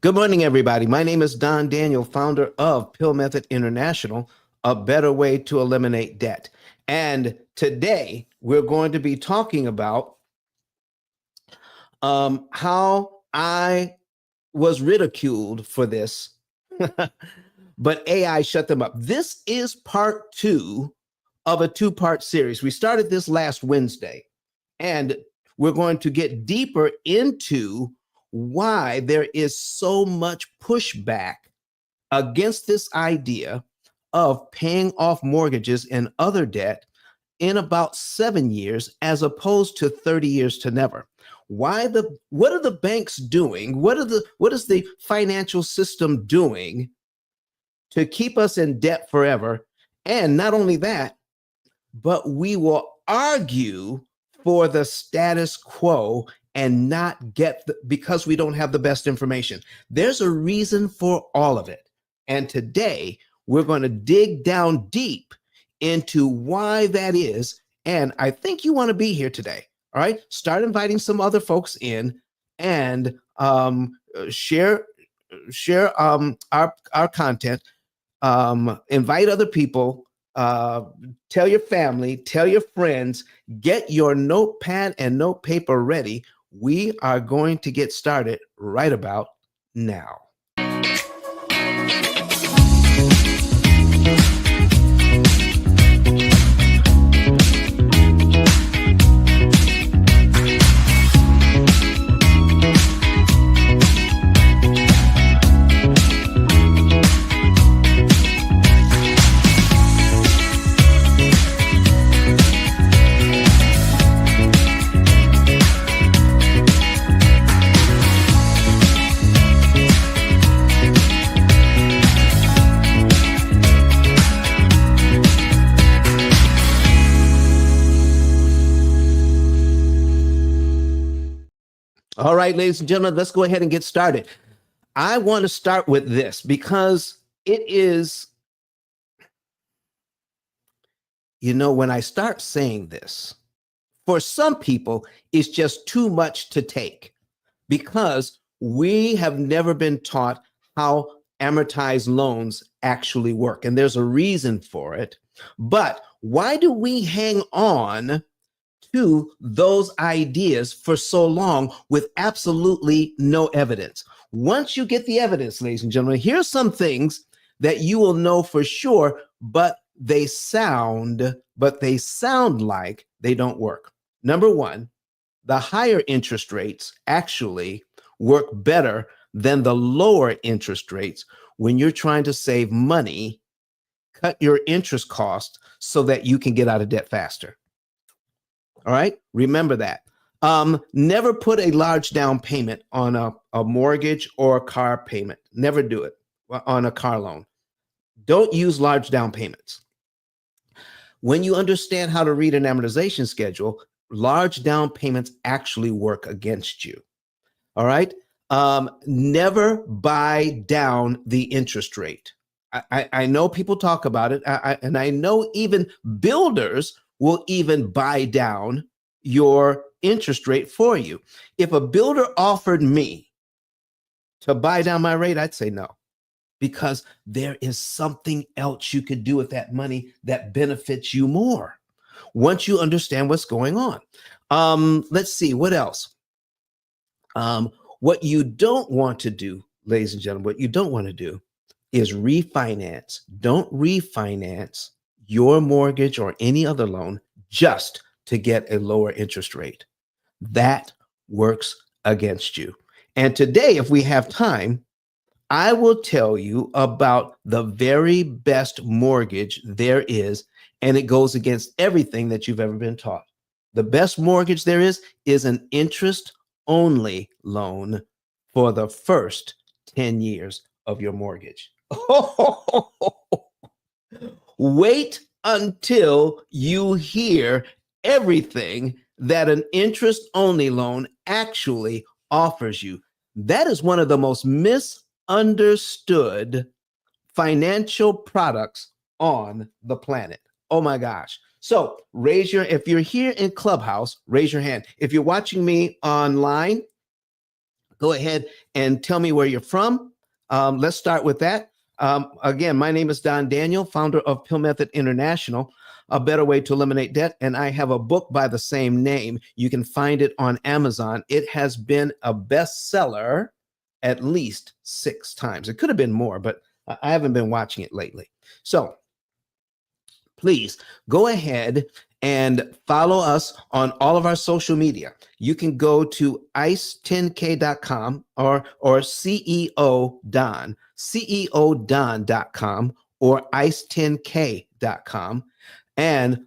Good morning, everybody. My name is Don Daniel, founder of Pill Method International, a better way to eliminate debt. And today we're going to be talking about how I was ridiculed for this, but AI shut them up. This is part two of a two-part series. We started this last Wednesday, and we're going to get deeper into why there is so much pushback against this idea of paying off mortgages and other debt in about 7 years as opposed to 30 years to never. What are the banks doing? What is the financial system doing to keep us in debt forever? And not only that, but we will argue for the status quo and not because we don't have the best information. There's a reason for all of it. And today we're going to dig down deep into why that is. And I think you want to be here today. All right. Start inviting some other folks in and share our content. Invite other people. Tell your family, tell your friends, get your notepad and note paper ready. We are going to get started right about now. All right, ladies and gentlemen, let's go ahead and get started. I want to start with this because it is, when I start saying this, for some people, it's just too much to take because we have never been taught how amortized loans actually work. And there's a reason for it. But why do we hang on to those ideas for so long with absolutely no evidence? Once you get the evidence, ladies and gentlemen, here's some things that you will know for sure, but they sound like they don't work. Number one, the higher interest rates actually work better than the lower interest rates when you're trying to save money, cut your interest cost so that you can get out of debt faster. All right. Remember that. Never put a large down payment on a mortgage or a car payment. Never do it on a car loan. Don't use large down payments. When you understand how to read an amortization schedule, large down payments actually work against you. All right. Never buy down the interest rate. I know people talk about it, and I know even builders will even buy down your interest rate for you. If a builder offered me to buy down my rate, I'd say no, because there is something else you could do with that money that benefits you more once you understand what's going on. Let's see, what else? What you don't want to do, ladies and gentlemen, what you don't want to do is refinance. Don't refinance your mortgage or any other loan just to get a lower interest rate. That works against you. And today, if we have time, I will tell you about the very best mortgage there is, and it goes against everything that you've ever been taught. The best mortgage there is an interest-only loan for the first 10 years of your mortgage. Wait until you hear everything that an interest-only loan actually offers you. That is one of the most misunderstood financial products on the planet. Oh my gosh. So if you're here in Clubhouse, raise your hand. If you're watching me online, Go ahead and tell me where you're from. Let's start with that. Again, my name is Don Daniel, founder of Pill Method International, a better way to eliminate debt. And I have a book by the same name. You can find it on Amazon. It has been a bestseller at least 6 times. It could have been more, but I haven't been watching it lately. So please go ahead and follow us on all of our social media. You can go to ice10k.com or CEO Don, ceodon.com or ice10k.com, and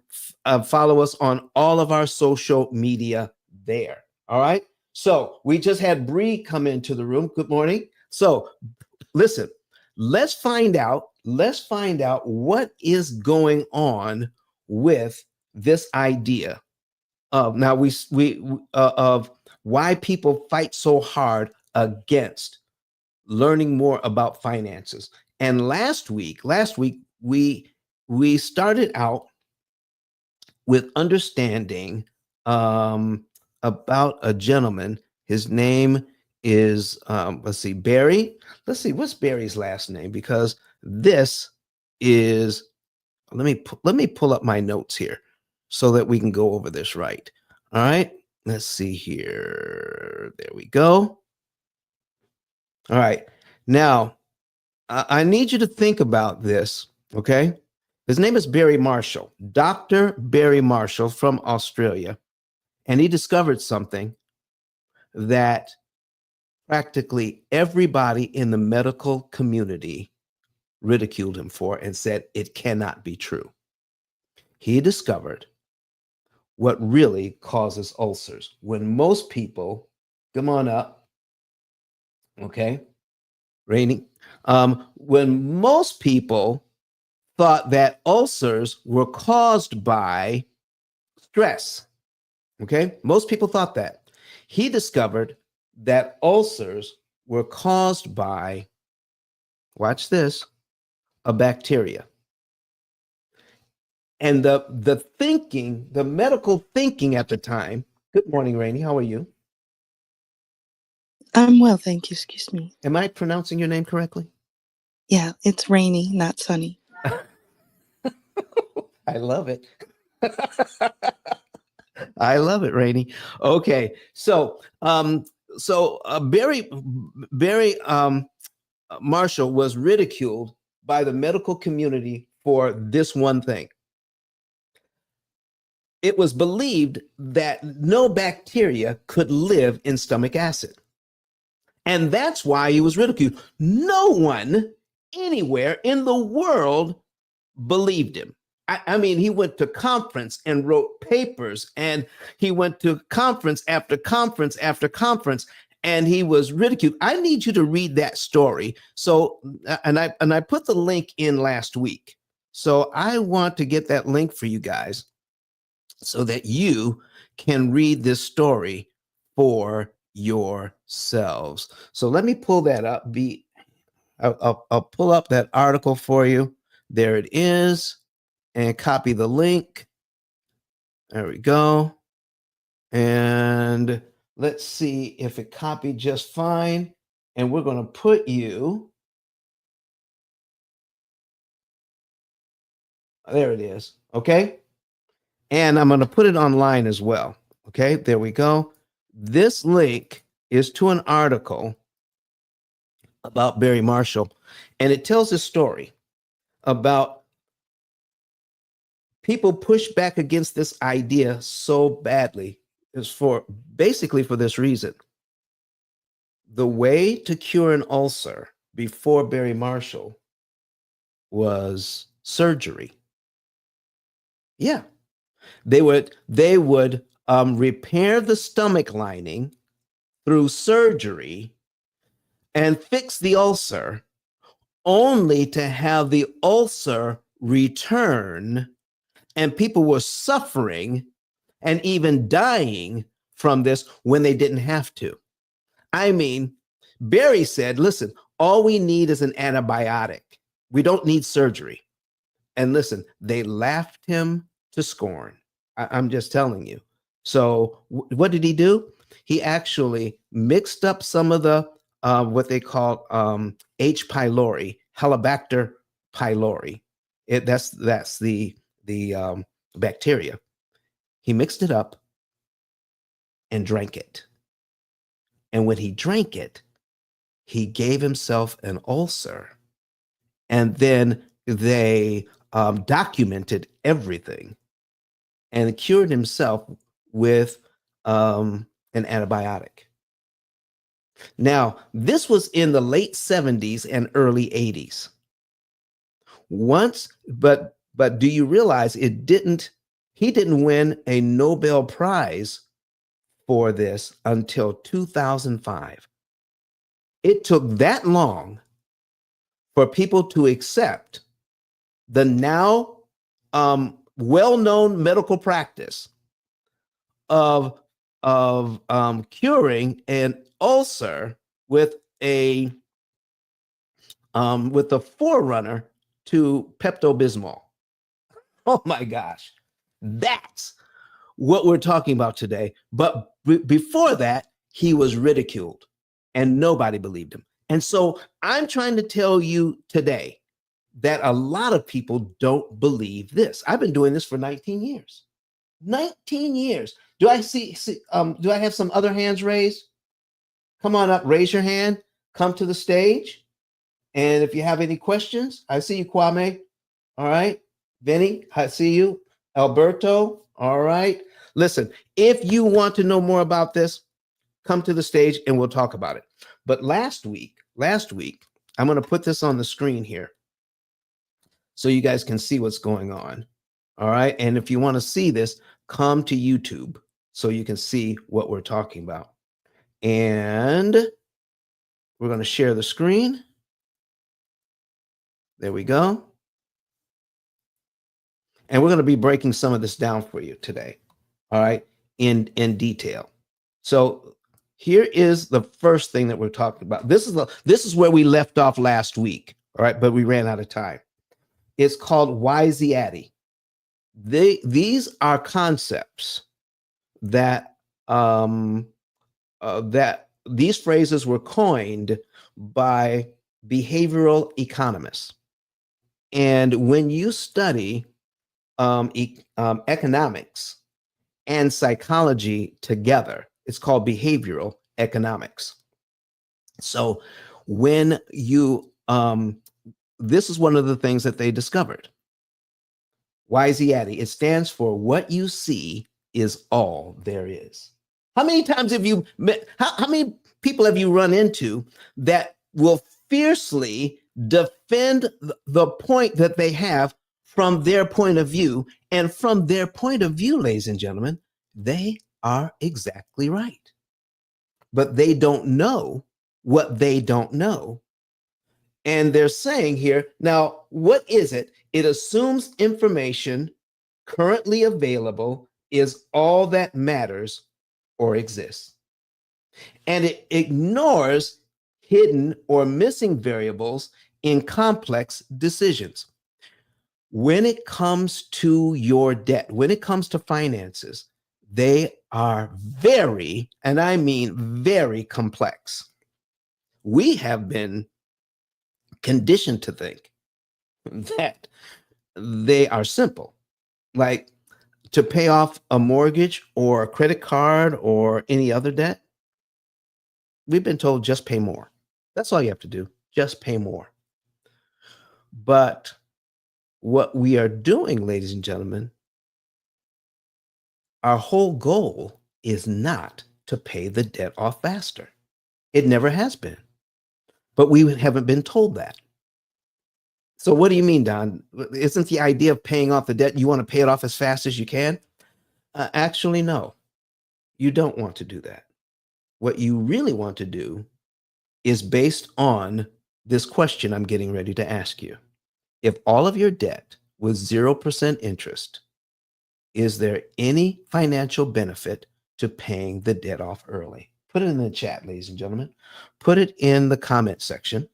follow us on all of our social media there. All right. So we just had Bree come into the room. Good morning. So listen, let's find out what is going on with this idea of now we of why people fight so hard against learning more about finances. And last week we started out with understanding about a gentleman. His name is let's see, Barry. Let's see, what's Barry's last name? Because this is, let me pull up my notes here so that we can go over this right. All right, let's see here. There we go. All right, now I need you to think about this, okay? His name is Barry Marshall, Dr. Barry Marshall from Australia, and he discovered something that practically everybody in the medical community ridiculed him for and said it cannot be true. He discovered what really causes ulcers. When most people, come on up, okay, Rainy. When most people thought that ulcers were caused by stress, okay, most people thought that. He discovered that ulcers were caused by, watch this, a bacteria. And the thinking, the medical thinking at the time, good morning, Rainey, how are you? I'm well, thank you. Excuse me. Am I pronouncing your name correctly? Yeah, it's rainy, not sunny. I love it. I love it, Rainey. Okay, so Barry Marshall was ridiculed by the medical community for this one thing. It was believed that no bacteria could live in stomach acid. And that's why he was ridiculed. No one anywhere in the world believed him. I mean, he went to conference and wrote papers, and he went to conference after conference after conference, and he was ridiculed. I need you to read that story. So, and I put the link in last week. So I want to get that link for you guys so that you can read this story for yourselves. So let me pull that up. I'll pull up that article for you. There it is. And copy the link. There we go. And let's see if it copied just fine. And we're going to put you, there it is. Okay. And I'm going to put it online as well. Okay. There we go. This link is to an article about Barry Marshall. And it tells a story about people push back against this idea so badly is for basically for this reason. The way to cure an ulcer before Barry Marshall was surgery. Yeah, they would repair the stomach lining through surgery and fix the ulcer, only to have the ulcer return, and people were suffering and even dying from this when they didn't have to. I mean, Barry said, listen, all we need is an antibiotic. We don't need surgery. And listen, they laughed him to scorn. I'm just telling you. So what did he do? He actually mixed up some of the what they call H. pylori, Helicobacter pylori. That's the bacteria. He mixed it up and drank it. And when he drank it, he gave himself an ulcer. And then they documented everything and cured himself with an antibiotic. Now, this was in the late 70s and early 80s. But do you realize he didn't win a Nobel Prize for this until 2005. It took that long for people to accept the now well-known medical practice of curing an ulcer with the forerunner to Pepto-Bismol. Oh my gosh, that's what we're talking about today. But before that, he was ridiculed and nobody believed him. And so I'm trying to tell you today that a lot of people don't believe this. I've been doing this for 19 years. 19 years. Do I do I have some other hands raised? Come on up, raise your hand, come to the stage. And if you have any questions, I see you, Kwame. All right. Vinny, I see you. Alberto. All right. Listen, if you want to know more about this, come to the stage and we'll talk about it. But last week, I'm going to put this on the screen here so you guys can see what's going on. All right. And if you want to see this, come to YouTube so you can see what we're talking about. And we're going to share the screen. There we go. And we're going to be breaking some of this down for you today. All right. In detail. So here is the first thing that we're talking about. This is where we left off last week. All right. But we ran out of time. It's called Why the Addy. These are concepts that that these phrases were coined by behavioral economists. And when you study economics and psychology together, it's called behavioral economics. So when you this is one of the things that they discovered. YZADDY, it stands for what you see is all there is. How many times have you met, how many people have you run into that will fiercely defend the point that they have from their point of view? And from their point of view, ladies and gentlemen, they are exactly right. But they don't know what they don't know. And they're saying here, now, what is it? It assumes information currently available is all that matters or exists. And it ignores hidden or missing variables in complex decisions. When it comes to your debt, when it comes to finances, they are very, and I mean very complex. We have been conditioned to think that they are simple, like to pay off a mortgage or a credit card or any other debt. We've been told just pay more. That's all you have to do, just pay more. But what we are doing, ladies and gentlemen, our whole goal is not to pay the debt off faster. It never has been. But we haven't been told that. So what do you mean, Don? Isn't the idea of paying off the debt, you want to pay it off as fast as you can? Actually, no. You don't want to do that. What you really want to do is based on this question I'm getting ready to ask you. If all of your debt was 0% interest, is there any financial benefit to paying the debt off early? Put it in the chat, ladies and gentlemen. Put it in the comment section.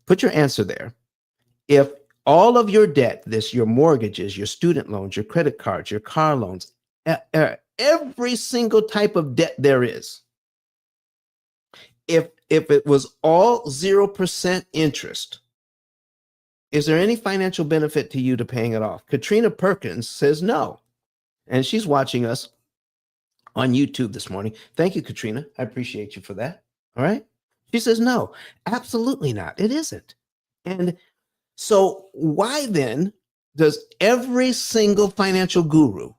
Put your answer there. If all of your debt, your mortgages, your student loans, your credit cards, your car loans, every single type of debt there is, if it was all 0% interest, is there any financial benefit to you to paying it off? Katrina Perkins says no. And she's watching us on YouTube this morning. Thank you, Katrina. I appreciate you for that. All right. She says no, absolutely not. It isn't. And so why then does every single financial guru,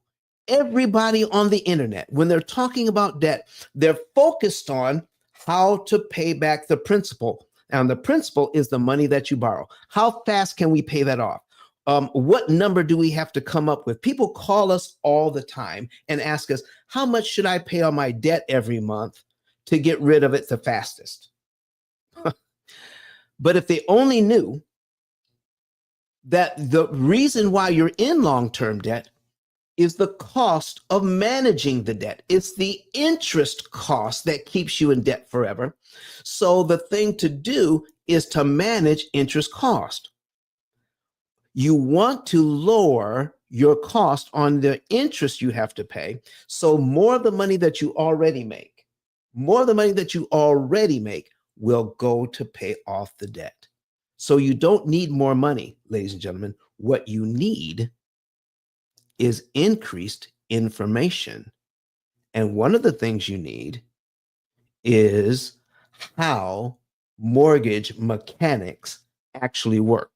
everybody on the internet, when they're talking about debt, they're focused on how to pay back the principal? And the principal is the money that you borrow. How fast can we pay that off? What number do we have to come up with? People call us all the time and ask us, how much should I pay on my debt every month to get rid of it the fastest? But if they only knew that the reason why you're in long-term debt is the cost of managing the debt. It's the interest cost that keeps you in debt forever. So the thing to do is to manage interest cost. You want to lower your cost on the interest you have to pay. So more of the money that you already make, will go to pay off the debt. So you don't need more money, ladies and gentlemen. What you need is increased information. And one of the things you need is how mortgage mechanics actually work.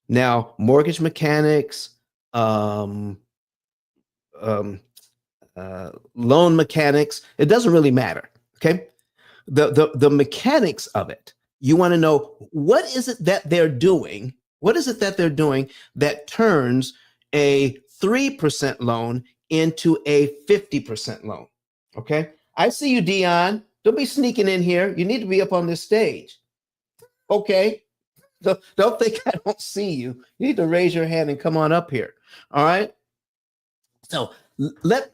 Now, mortgage mechanics, loan mechanics, it doesn't really matter. Okay. The mechanics of it, you want to know, what is it that they're doing? What is it that they're doing that turns a 3% loan into a 50% loan? Okay. I see you, Dion. Don't be sneaking in here. You need to be up on this stage. Okay. Don't think I don't see you. You need to raise your hand and come on up here. All right. So let's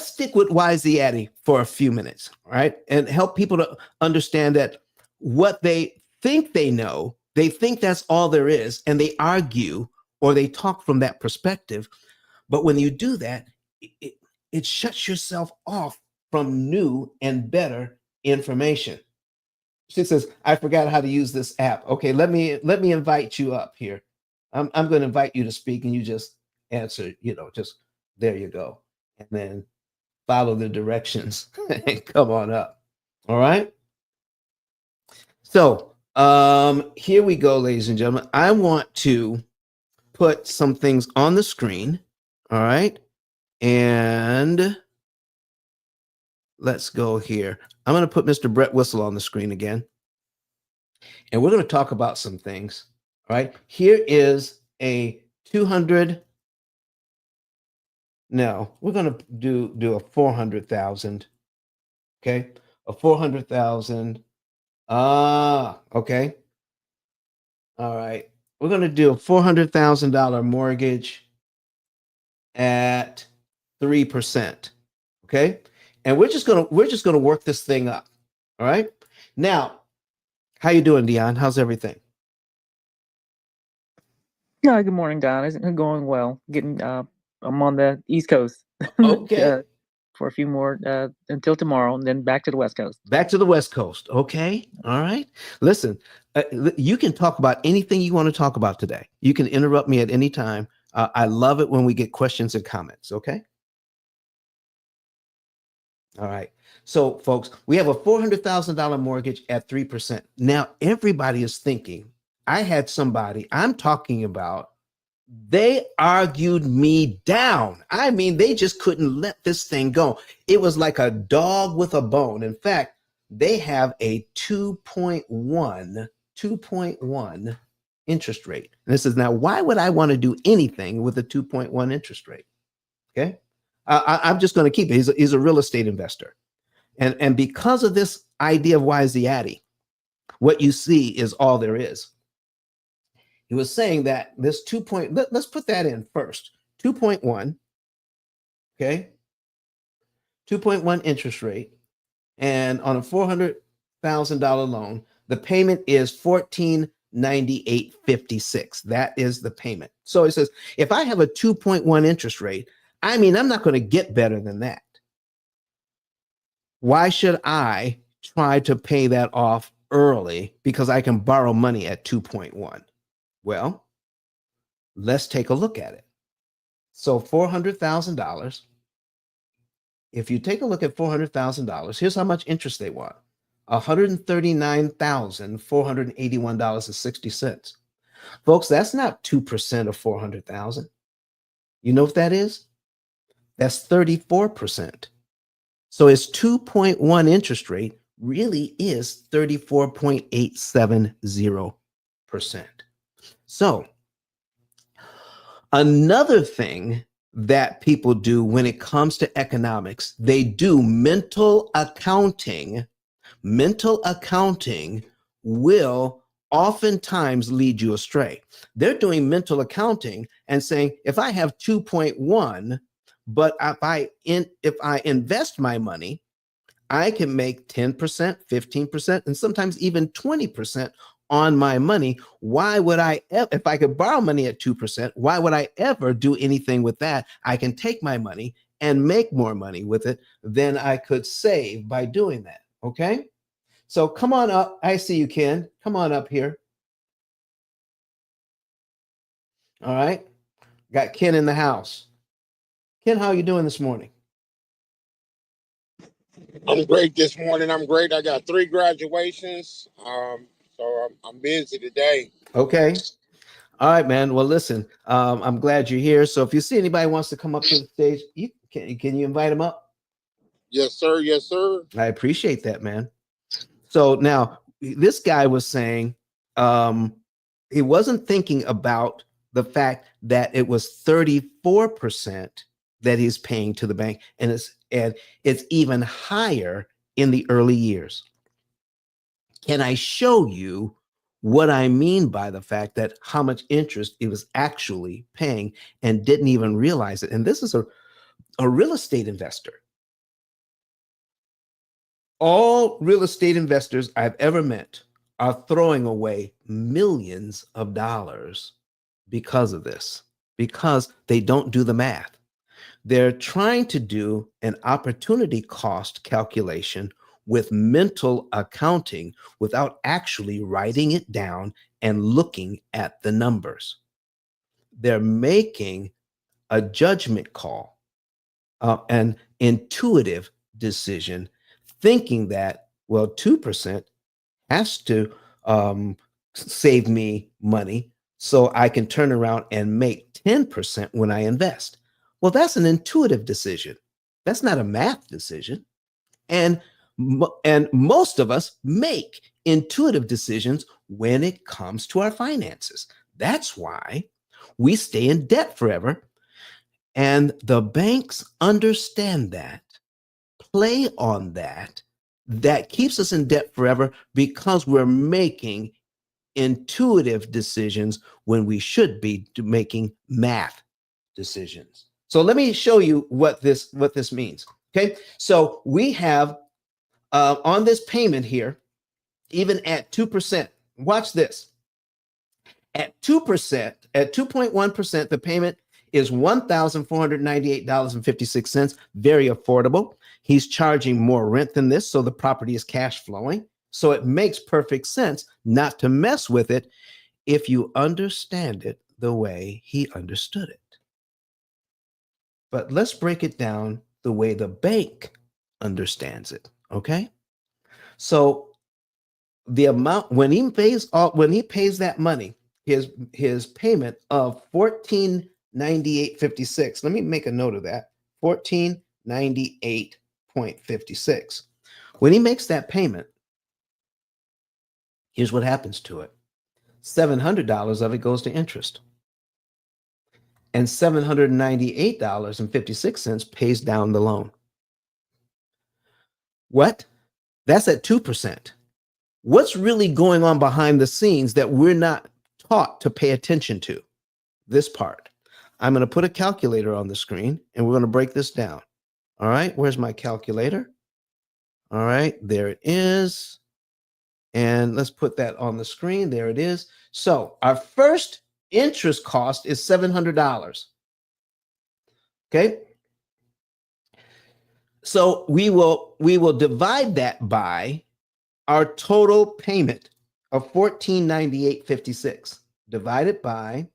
stick with Wise the Addy for a few minutes, all right, and help people to understand that what they think they know, they think that's all there is, and they argue or they talk from that perspective. But when you do that, it shuts yourself off from new and better information. She says, I forgot how to use this app. Okay, let me invite you up here. I'm going to invite you to speak, and you just answer, just there you go. And then follow the directions and come on up. All right. So here we go, ladies and gentlemen. I want to put some things on the screen. All right. And let's go here. I'm going to put Mr. Brett Whistle on the screen again. And we're going to talk about some things. All right. Here is a 200. No, we're going to do a 400,000. Okay. A 400,000. Okay. All right. We're going to do a $400,000 mortgage at 3%. Okay. And we're just going to work this thing up. All right. Now, how you doing, Dion? How's everything? Yeah, good morning, Don. It's going well. I'm on the East Coast. Okay. For a few more until tomorrow, and then back to the West Coast. Back to the West Coast. Okay. All right. Listen, you can talk about anything you want to talk about today. You can interrupt me at any time. I love it when we get questions and comments. Okay. All right. So, folks, we have a $400,000 mortgage at 3%. Now, everybody is thinking, I had somebody I'm talking about, they argued me down. I mean, they just couldn't let this thing go. It was like a dog with a bone. In fact, they have a 2.1 interest rate. And this is now, why would I want to do anything with a 2.1 interest rate? Okay. I'm just going to keep it. He's a real estate investor. And because of this idea of Wise the Addy, what you see is all there is. He was saying that this let's put that in first. 2.1, okay? 2.1 interest rate. And on a $400,000 loan, the payment is $1,498.56. That is the payment. So he says, if I have a 2.1 interest rate, I mean, I'm not going to get better than that. Why should I try to pay that off early because I can borrow money at 2.1? Well, let's take a look at it. So $400,000. If you take a look at $400,000, here's how much interest they want. $139,481.60. Folks, that's not 2% of 400,000. You know what that is? That's 34%. So its 2.1 interest rate really is 34.870%. So another thing that people do when it comes to economics, they do mental accounting. Mental accounting will oftentimes lead you astray. They're doing mental accounting and saying, if I have 2.1, but if I invest my money, I can make 10%, 15%, and sometimes even 20% on my money. Why would I, if I could borrow money at 2%, why would I ever do anything with that? I can take my money and make more money with it than I could save by doing that. Okay. So come on up. I see you, Ken. Come on up here. All right. Got Ken in the house. Ken, how are you doing this morning? I'm great this morning. I'm great. I got 3 graduations. So I'm busy today. Okay. All right, man. Well, listen, I'm glad you're here. So if you see anybody wants to come up to the stage, can you invite them up? Yes, sir. Yes, sir. I appreciate that, man. So now this guy was saying he wasn't thinking about the fact that it was 34% that he's paying to the bank, and it's even higher in the early years. Can I show you what I mean by the fact that how much interest it was actually paying and didn't even realize it? And this is a real estate investor. All real estate investors I've ever met are throwing away millions of dollars because of this, because they don't do the math. They're trying to do an opportunity cost calculation with mental accounting without actually writing it down and looking at the numbers. They're making a judgment call, an intuitive decision, thinking that, well, 2% has to save me money so I can turn around and make 10% when I invest. Well, that's an intuitive decision. That's not a math decision. And most of us make intuitive decisions when it comes to our finances. That's why we stay in debt forever. And the banks understand that, play on that. That keeps us in debt forever because we're making intuitive decisions when we should be making math decisions. So let me show you what this means. Okay, so we have on this payment here, even at 2%. Watch this. At 2%, at 2.1%, the payment is $1,498.56. Very affordable. He's charging more rent than this, so the property is cash flowing. So it makes perfect sense not to mess with it if you understand it the way he understood it. But let's break it down the way the bank understands it. Okay. So the amount when he pays that money, his payment of $1498.56. Let me make a note of that. $1498.56. When he makes that payment, here's what happens to it. $700 of it goes to interest. And $798.56 pays down the loan. What? That's at 2%. What's really going on behind the scenes that we're not taught to pay attention to? This part. I'm going to put a calculator on the screen and we're going to break this down. All right, where's my calculator? All right, there it is. And let's put that on the screen. There it is. So our first interest cost is $700. Okay. So we will divide that by our total payment of $1498.56 divided by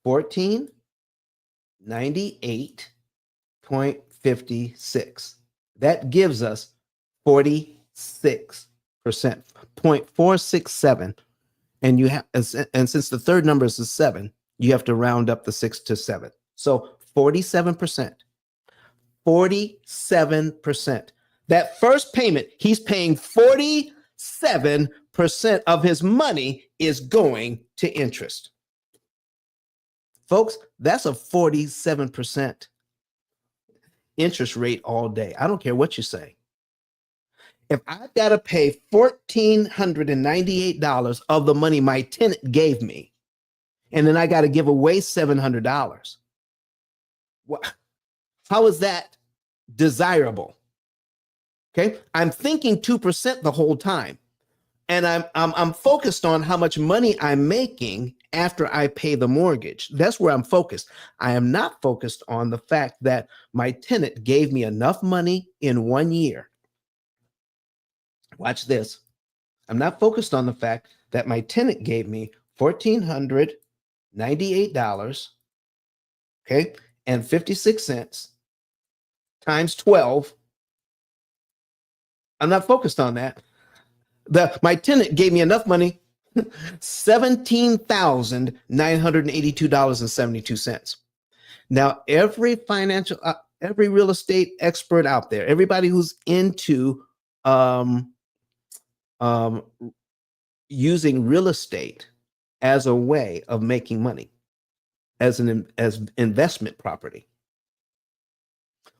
1498.56. That gives us 46%, 0.467. And you have, and since the third number is a 7, you have to round up the 6 to 7. So 47%. 47%. That first payment, he's paying 47% of his money is going to interest. Folks, that's a 47% interest rate all day. I don't care what you say. If I've got to pay $1,498 of the money my tenant gave me, and then I got to give away $700, how is that desirable? Okay, I'm thinking 2% the whole time, and I'm focused on how much money I'm making after I pay the mortgage. That's where I'm focused. I am not focused on the fact that my tenant gave me enough money in 1 year. Watch this. I'm not focused on the fact that my tenant gave me $1,498, okay, and 56 cents times 12. I'm not focused on that. My tenant gave me enough money, $17,982.72. Now, every real estate expert out there, everybody who's into using real estate as a way of making money, as investment property,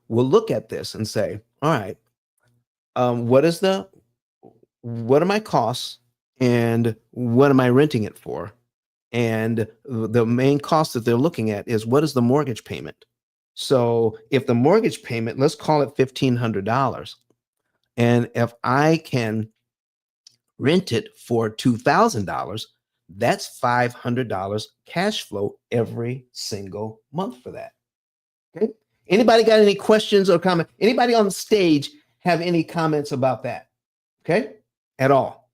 will look at this and say, all right, what are my costs and what am I renting it for? And the main cost that they're looking at is, what is the mortgage payment? So if the mortgage payment, let's call it $1,500, and if I can rent it for $2,000, that's $500 cash flow every single month for that. Okay. Anybody got any questions or comments? Anybody on the stage have any comments about that? Okay. At all.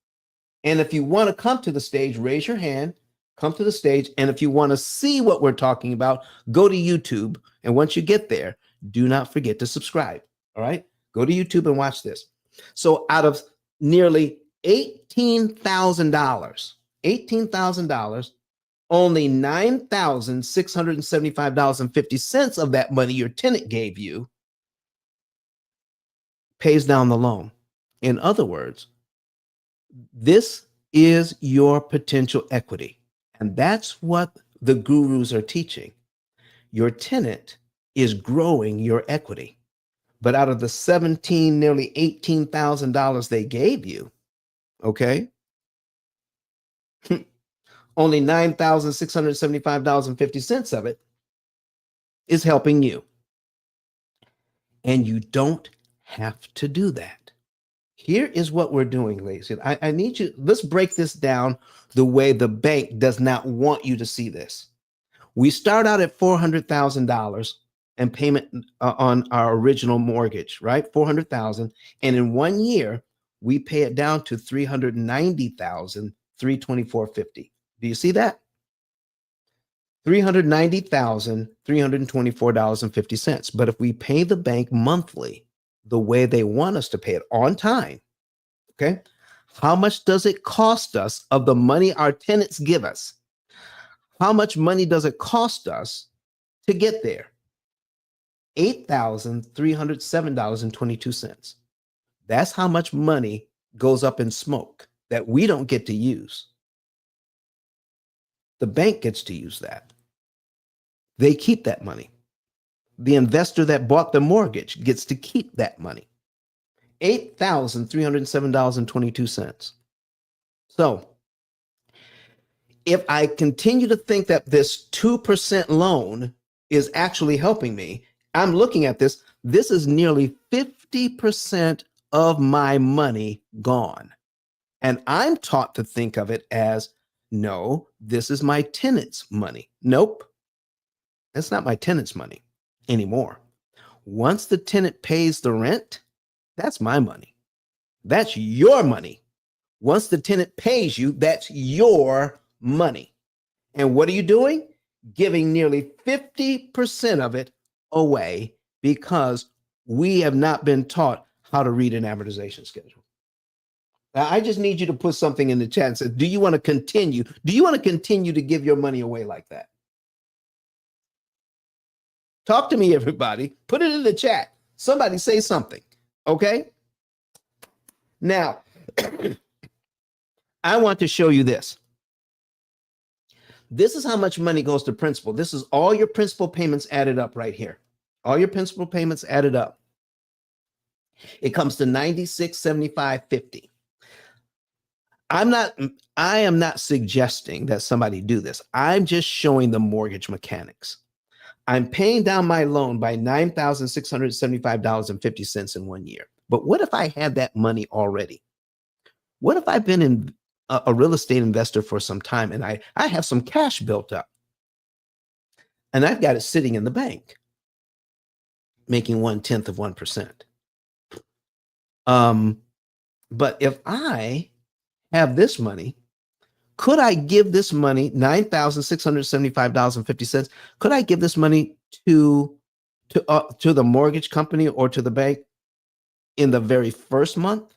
And if you want to come to the stage, raise your hand, come to the stage. And if you want to see what we're talking about, go to YouTube. And once you get there, do not forget to subscribe. All right. Go to YouTube and watch this. So out of nearly $18,000, only $9,675.50 of that money your tenant gave you pays down the loan. In other words, this is your potential equity. And that's what the gurus are teaching. Your tenant is growing your equity. But out of the nearly $18,000 they gave you, okay, only $9,675.50 of it is helping you. And you don't have to do that. Here is what we're doing, ladies. I need you, let's break this down the way the bank does not want you to see this. We start out at $400,000 and payment on our original mortgage, right? $400,000. And in 1 year, we pay it down to $390,324.50. Do you see that? $390,324.50. But if we pay the bank monthly, the way they want us to pay it on time, okay, how much does it cost us of the money our tenants give us? How much money does it cost us to get there? $8,307.22. That's how much money goes up in smoke that we don't get to use. The bank gets to use that. They keep that money. The investor that bought the mortgage gets to keep that money. $8,307.22. So if I continue to think that this 2% loan is actually helping me, I'm looking at this. This is nearly 50% of my money gone. And I'm taught to think of it as, no, this is my tenant's money. Nope. That's not my tenant's money anymore. Once the tenant pays the rent, that's my money. That's your money. Once the tenant pays you, that's your money. And what are you doing? Giving nearly 50% of it away because we have not been taught how to read an amortization schedule. Now, I just need you to put something in the chat and say, do you want to continue? Do you want to continue to give your money away like that? Talk to me, everybody. Put it in the chat. Somebody say something, okay? Now, I want to show you this. This is how much money goes to principal. This is all your principal payments added up right here. All your principal payments added up. It comes to $96.75.50. I am not suggesting that somebody do this. I'm just showing the mortgage mechanics. I'm paying down my loan by $9,675.50 in 1 year. But what if I had that money already? What if I've been a real estate investor for some time and I have some cash built up and I've got it sitting in the bank, making 1/10 of 1%. But if I have this money, could I give this money, $9,675.50? Could I give this money to the mortgage company or to the bank in the very first month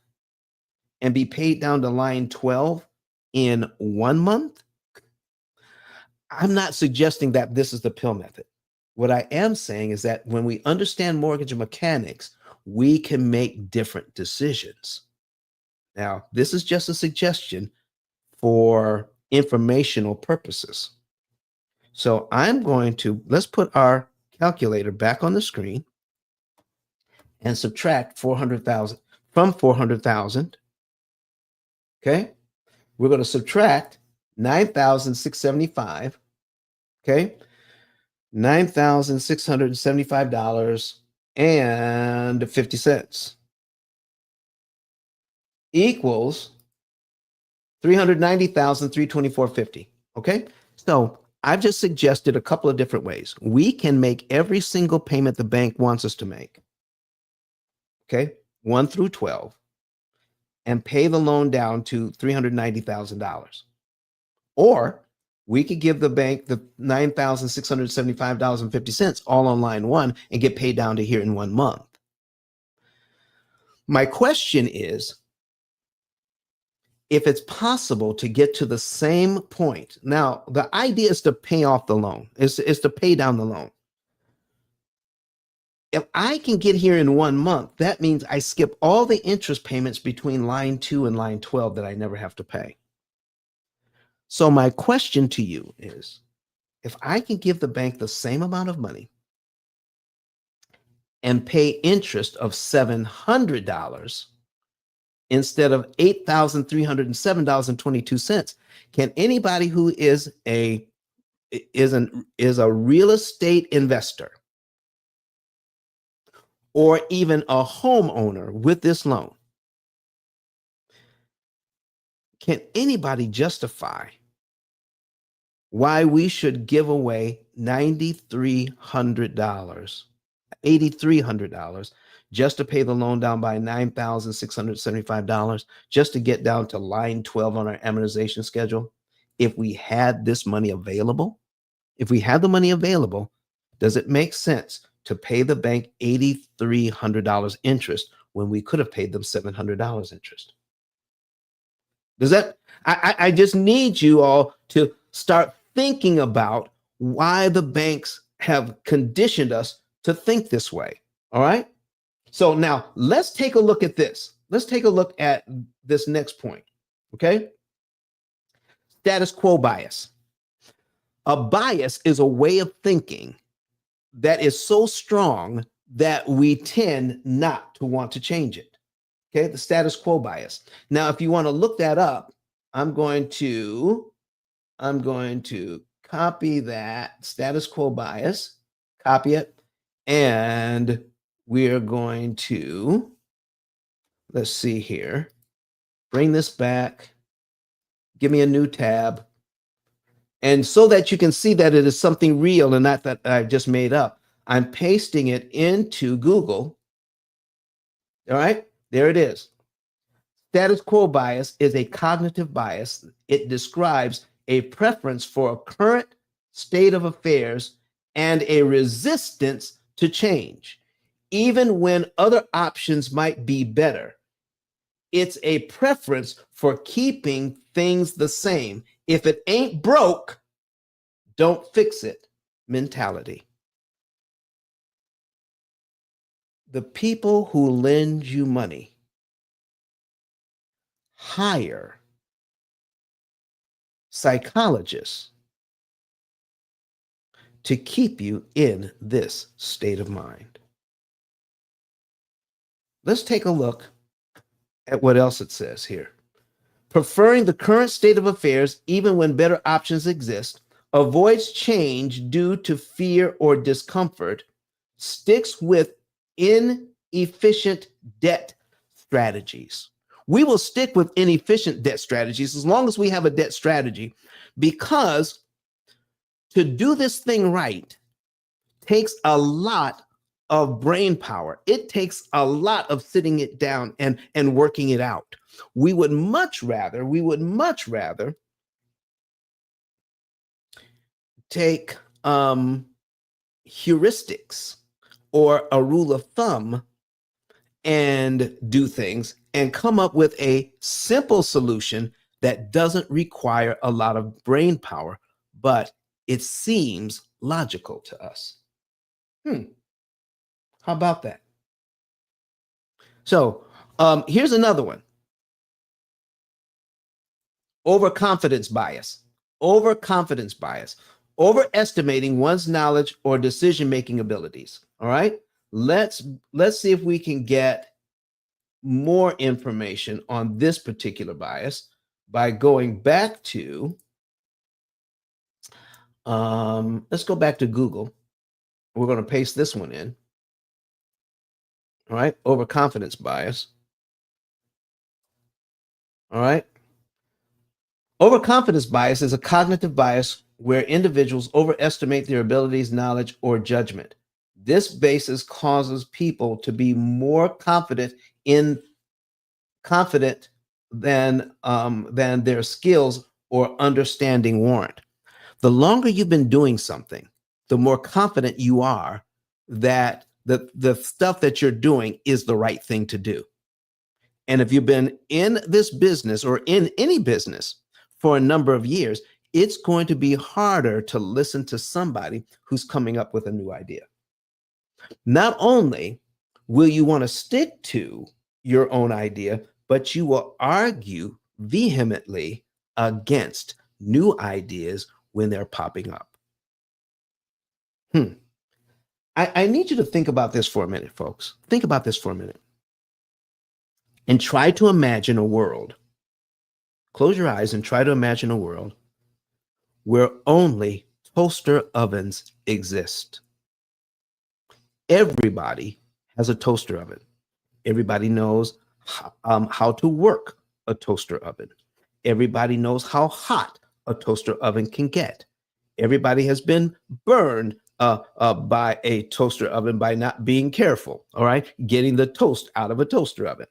and be paid down to line 12 in 1 month? I'm not suggesting that this is the P.I.L.L. method. What I am saying is that when we understand mortgage mechanics, we can make different decisions. Now, this is just a suggestion for informational purposes. So let's put our calculator back on the screen and subtract 400,000 from 400,000. Okay. We're going to subtract 9,675. Okay. $9,675.50 equals $390,324.50. Okay. So I've just suggested a couple of different ways. We can make every single payment the bank wants us to make. Okay. 1 through 12 and pay the loan down to $390,000. Or we could give the bank the $9,675.50 all on line 1 and get paid down to here in 1 month. My question is, if it's possible to get to the same point. Now, the idea is to pay off the loan, is to pay down the loan. If I can get here in 1 month, that means I skip all the interest payments between line 2 and line 12 that I never have to pay. So my question to you is, if I can give the bank the same amount of money and pay interest of $700 instead of $8,307.22, can anybody who is a real estate investor or even a homeowner with this loan, can anybody justify why we should give away $8,300 just to pay the loan down by $9,675, just to get down to line 12 on our amortization schedule? If we had this money available, if we had the money available, does it make sense to pay the bank $8,300 interest when we could have paid them $700 interest? Does that, I just need you all to start thinking about why the banks have conditioned us to think this way. All right. So now let's take a look at this. Let's take a look at this next point. Okay. Status quo bias. A bias is a way of thinking that is so strong that we tend not to want to change it. Okay, the status quo bias. Now, if you want to look that up, I'm going to copy that status quo bias, copy it, and we're going to, let's see here, bring this back, give me a new tab. And so that you can see that it is something real and not that I just made up, I'm pasting it into Google. All right, there it is. Status quo bias is a cognitive bias. It describes a preference for a current state of affairs and a resistance to change, even when other options might be better. It's a preference for keeping things the same. If it ain't broke, don't fix it mentality. The people who lend you money hire psychologists to keep you in this state of mind. Let's take a look at what else it says here. Preferring the current state of affairs, even when better options exist, avoids change due to fear or discomfort, sticks with inefficient debt strategies. We will stick with inefficient debt strategies as long as we have a debt strategy, because to do this thing right takes a lot of brain power. It takes a lot of sitting it down and working it out. We would much rather take heuristics or a rule of thumb and do things and come up with a simple solution that doesn't require a lot of brain power, but it seems logical to us. How about that? So here's another one. Overconfidence bias. Overconfidence bias. Overestimating one's knowledge or decision-making abilities. All right. Let's see if we can get more information on this particular bias by going back to let's go back to Google. We're going to paste this one in. All right, overconfidence bias. All right. Overconfidence bias is a cognitive bias where individuals overestimate their abilities, knowledge, or judgment. This basis causes people to be more confident than their skills or understanding warrant. The longer you've been doing something, the more confident you are that the stuff that you're doing is the right thing to do. And if you've been in this business or in any business for a number of years, it's going to be harder to listen to somebody who's coming up with a new idea. Not only will you want to stick to your own idea, but you will argue vehemently against new ideas when they're popping up. I need you to think about this for a minute, folks. Think about this for a minute. And try to imagine a world. Close your eyes and try to imagine a world where only toaster ovens exist. Everybody has a toaster oven. Everybody knows how to work a toaster oven. Everybody knows how hot a toaster oven can get. Everybody has been burned by a toaster oven by not being careful, all right? Getting the toast out of a toaster oven.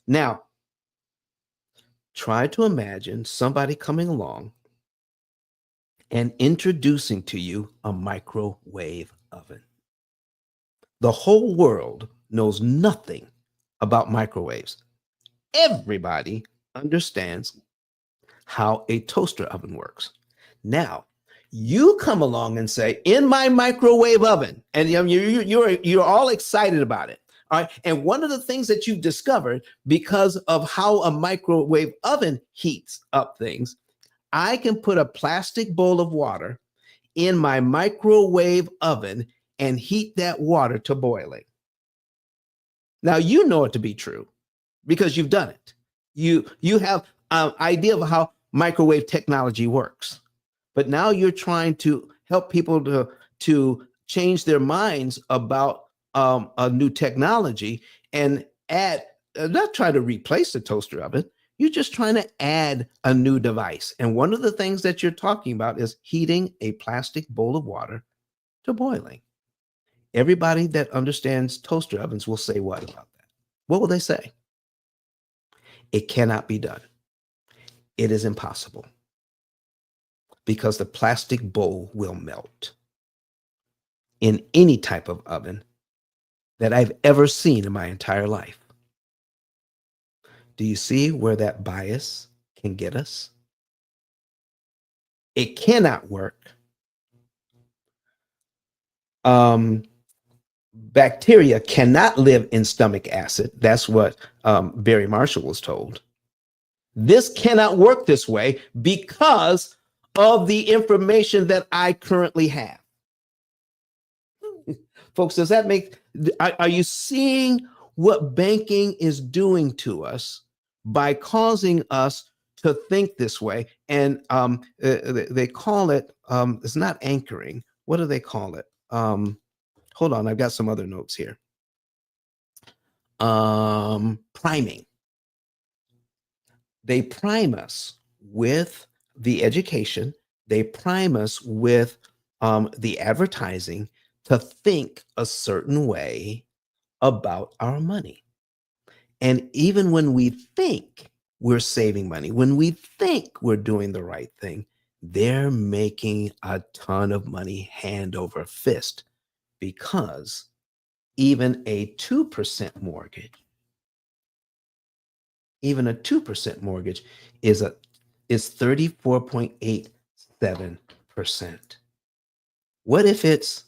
Now, try to imagine somebody coming along and introducing to you a microwave oven. The whole world knows nothing about microwaves. Everybody understands how a toaster oven works. Now, you come along and say, in my microwave oven, and you're all excited about it. All right. And one of the things that you've discovered because of how a microwave oven heats up things, I can put a plastic bowl of water in my microwave oven and heat that water to boiling. Now, you know it to be true because you've done it. You have an idea of how microwave technology works. But now you're trying to help people to change their minds about a new technology and add, not try to replace the toaster oven. You're just trying to add a new device. And one of the things that you're talking about is heating a plastic bowl of water to boiling. Everybody that understands toaster ovens will say what about that? What will they say? It cannot be done. It is impossible because the plastic bowl will melt in any type of oven that I've ever seen in my entire life. Do you see where that bias can get us? It cannot work. Bacteria cannot live in stomach acid. That's what Barry Marshall was told. This cannot work this way because of the information that I currently have. Folks, does that make, are you seeing what banking is doing to us by causing us to think this way? And they call it, it's not anchoring. What do they call it? Hold on, I've got some other notes here. Priming. They prime us with the education. They prime us with the advertising to think a certain way about our money. And even when we think we're saving money, when we think we're doing the right thing, they're making a ton of money hand over fist, because even a 2% mortgage, even a 2% mortgage is 34.87%. What if it's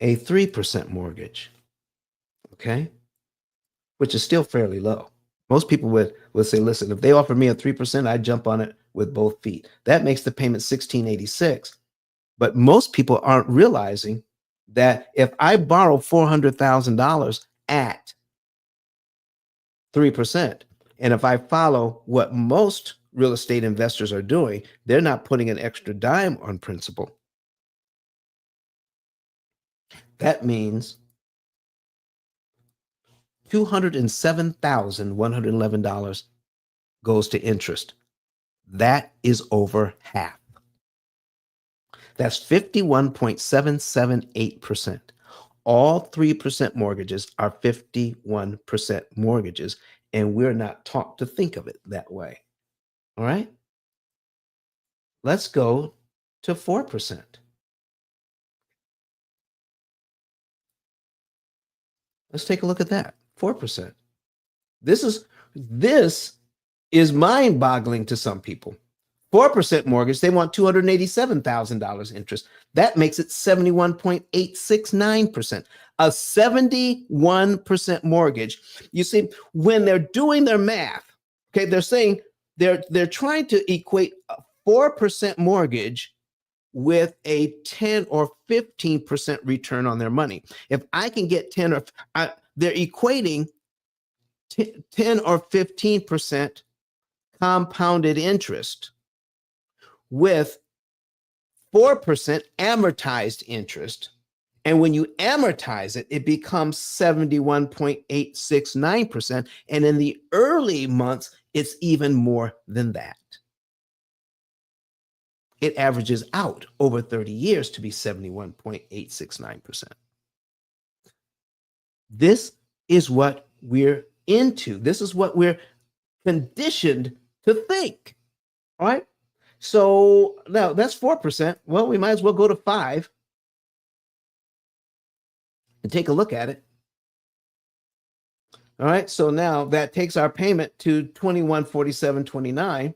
a 3% mortgage? Okay, which is still fairly low. Most people would say, listen, if they offer me a 3%, I'd jump on it with both feet. That makes the payment $1,686. But most people aren't realizing that if I borrow $400,000 at 3%, and if I follow what most real estate investors are doing, they're not putting an extra dime on principal. That means $207,111 goes to interest. That is over half. That's 51.778%. All 3% mortgages are 51% mortgages, and we're not taught to think of it that way. All right? Let's go to 4%. Let's take a look at that. 4%. This is mind-boggling to some people. 4% mortgage, they want $287,000 interest. That makes it 71.869%. A 71% mortgage. You see, when they're doing their math, okay, they're saying they're trying to equate a 4% mortgage with a 10 or 15% return on their money. If I can get 10 or they're equating 10 or 15% compounded interest with 4% amortized interest. And when you amortize it, it becomes 71.869%. And in the early months, it's even more than that. It averages out over 30 years to be 71.869%. This is what we're into. This is what we're conditioned to think. All right. So now that's 4%. Well, we might as well go to 5 and take a look at it. All right. So now that takes our payment to $2147.29.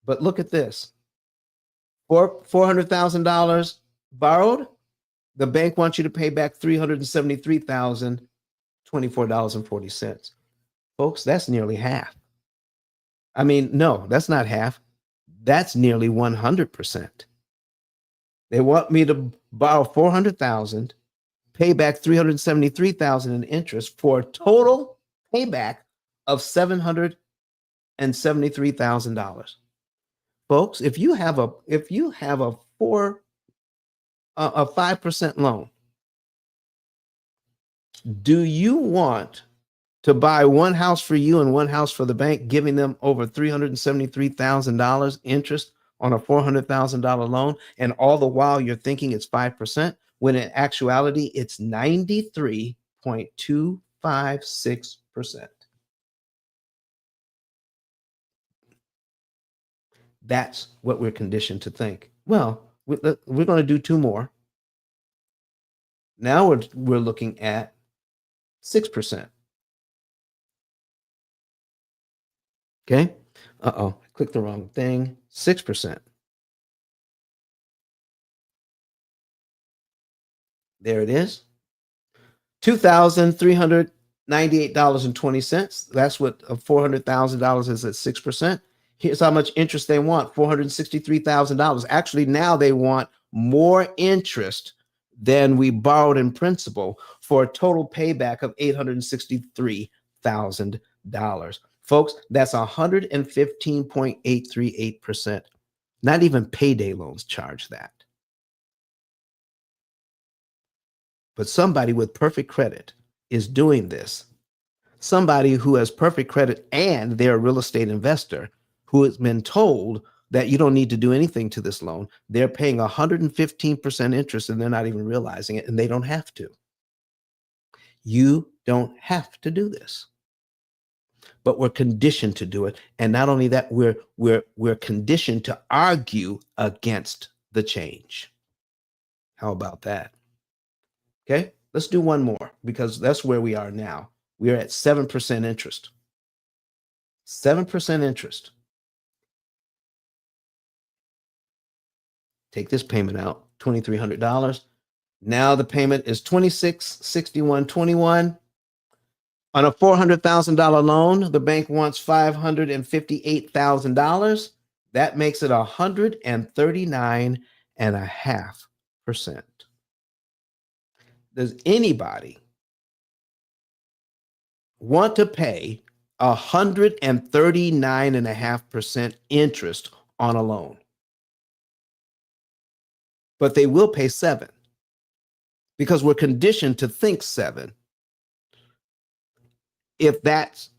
But look at this. For $400,000 borrowed, the bank wants you to pay back $373,024.40. Folks, that's nearly half. I mean, no, that's not half. That's nearly 100%. They want me to borrow $400,000, pay back $373,000 in interest for a total payback of $773,000. Folks, if you have a 5% loan, do you want to buy one house for you and one house for the bank, giving them over $373,000 interest on a $400,000 loan, and all the while you're thinking it's 5%, when in actuality it's 93.256%. That's what we're conditioned to think. Well, we're going to do two more. Now we're looking at 6%. Okay. Uh-oh, I clicked the wrong thing. 6%. There it is. $2,398.20. That's what $400,000 is at 6%. Here's how much interest they want, $463,000. Actually, now they want more interest than we borrowed in principal for a total payback of $863,000. Folks, that's 115.838%. Not even payday loans charge that. But somebody with perfect credit is doing this. Somebody who has perfect credit and they're a real estate investor who has been told that you don't need to do anything to this loan. They're paying 115% interest and they're not even realizing it, and they don't have to. You don't have to do this. But we're conditioned to do it. And not only that, we're conditioned to argue against the change. How about that? Okay, let's do one more because that's where we are now. We are at 7% interest. 7% interest. Take this payment out, $2,300. Now the payment is $2,661.21. On a $400,000 loan, the bank wants $558,000. That makes it 139.5%. Does anybody want to pay 139.5% interest on a loan? But they will pay 7 because we're conditioned to think 7. If that's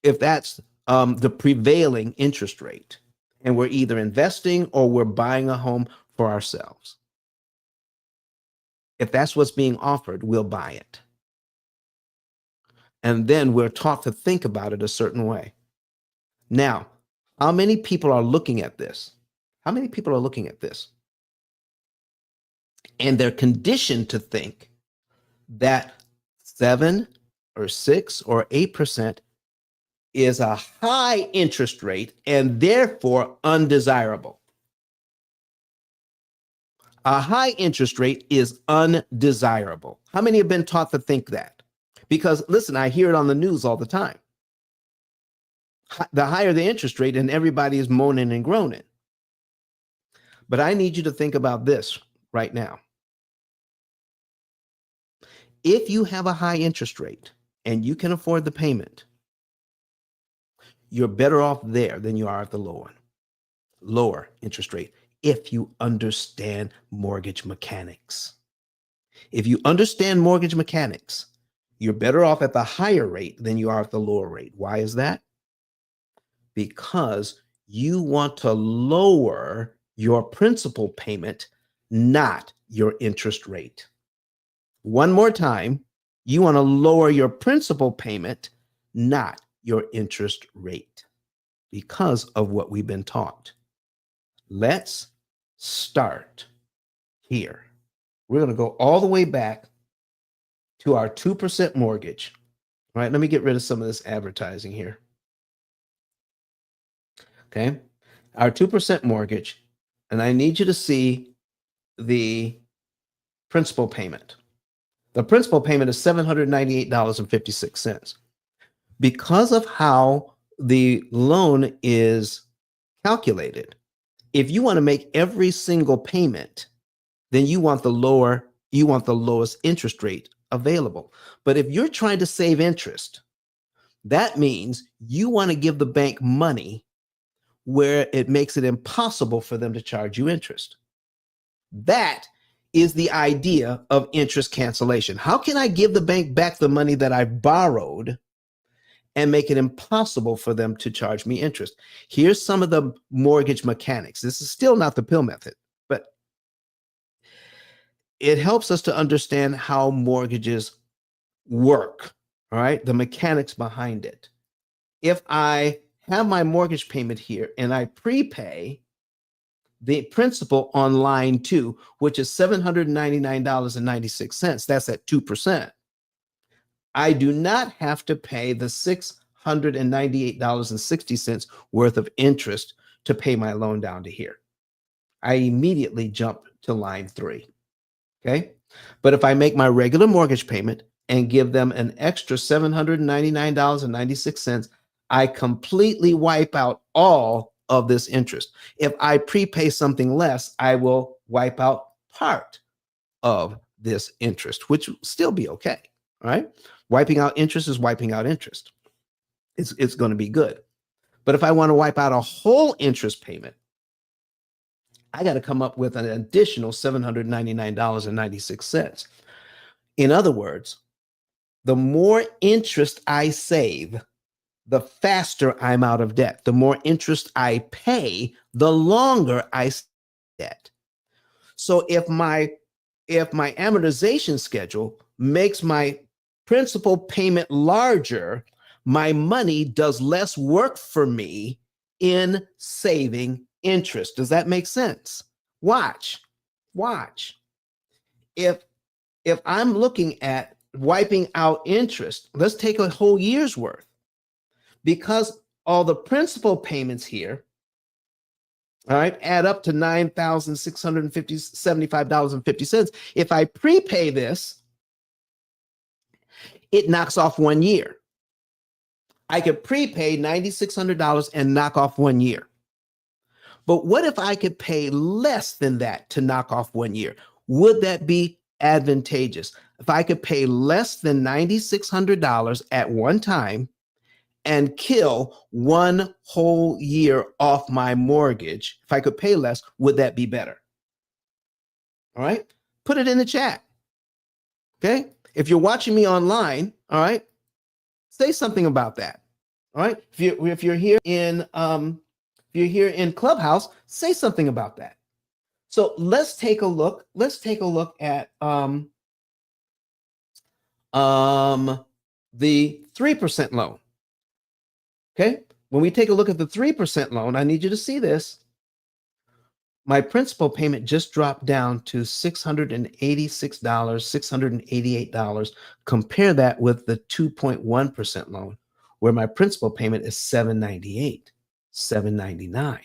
the prevailing interest rate, and we're either investing or we're buying a home for ourselves. If that's what's being offered, we'll buy it. And then we're taught to think about it a certain way. Now, how many people are looking at this? How many people are looking at this? And they're conditioned to think that 7 or 6 or 8% is a high interest rate and therefore undesirable. A high interest rate is undesirable. How many have been taught to think that? Because listen, I hear it on the news all the time. The higher the interest rate, and everybody is moaning and groaning. But I need you to think about this right now. If you have a high interest rate and you can afford the payment, you're better off there than you are at the lower interest rate if you understand mortgage mechanics. If you understand mortgage mechanics, you're better off at the higher rate than you are at the lower rate. Why is that? Because you want to lower your principal payment, not your interest rate. One more time, you want to lower your principal payment, not your interest rate, because of what we've been taught. Let's start here. We're going to go all the way back to our 2% mortgage. All right, let me get rid of some of this advertising here. Okay, our 2% mortgage, and I need you to see the principal payment. The principal payment is $798.56. Because of how the loan is calculated, if you want to make every single payment, then you want the lowest interest rate available. But if you're trying to save interest, that means you want to give the bank money where it makes it impossible for them to charge you interest. That is the idea of interest cancellation. How can I give the bank back the money that I borrowed and make it impossible for them to charge me interest. Here's some of the mortgage mechanics. This is still not the P.I.L.L method, but it helps us to understand how mortgages work, all right? The mechanics behind it. If I have my mortgage payment here and I prepay the principal on line 2, which is $799.96, that's at 2%, I do not have to pay the $698.60 worth of interest to pay my loan down to here. I immediately jump to line 3. Okay. But if I make my regular mortgage payment and give them an extra $799.96, I completely wipe out all of this interest. If I prepay something less, I will wipe out part of this interest, which will still be okay. All right. Wiping out interest is wiping out interest. It's going to be good. But if I want to wipe out a whole interest payment, I got to come up with an additional $799.96. In other words, the more interest I save, the faster I'm out of debt. The more interest I pay, the longer I stay in debt. So if my amortization schedule makes my principal payment larger, my money does less work for me in saving interest. Does that make sense? Watch. If I'm looking at wiping out interest, let's take a whole year's worth. Because all the principal payments here, all right, add up to $9,675.50. If I prepay this, it knocks off 1 year. I could prepay $9,600 and knock off 1 year. But what if I could pay less than that to knock off 1 year? Would that be advantageous? If I could pay less than $9,600 at one time and kill 1 whole year off my mortgage, if I could pay less, would that be better? All right, put it in the chat. Okay, if you're watching me online, all right, say something about that. All right, if you're here in Clubhouse, say something about that. So let's take a look. Let's take a look at the 3% loan. Okay, when we take a look at the 3% loan, I need you to see this. My principal payment just dropped down to $686, $688. Compare that with the 2.1% loan, where my principal payment is $798, $799.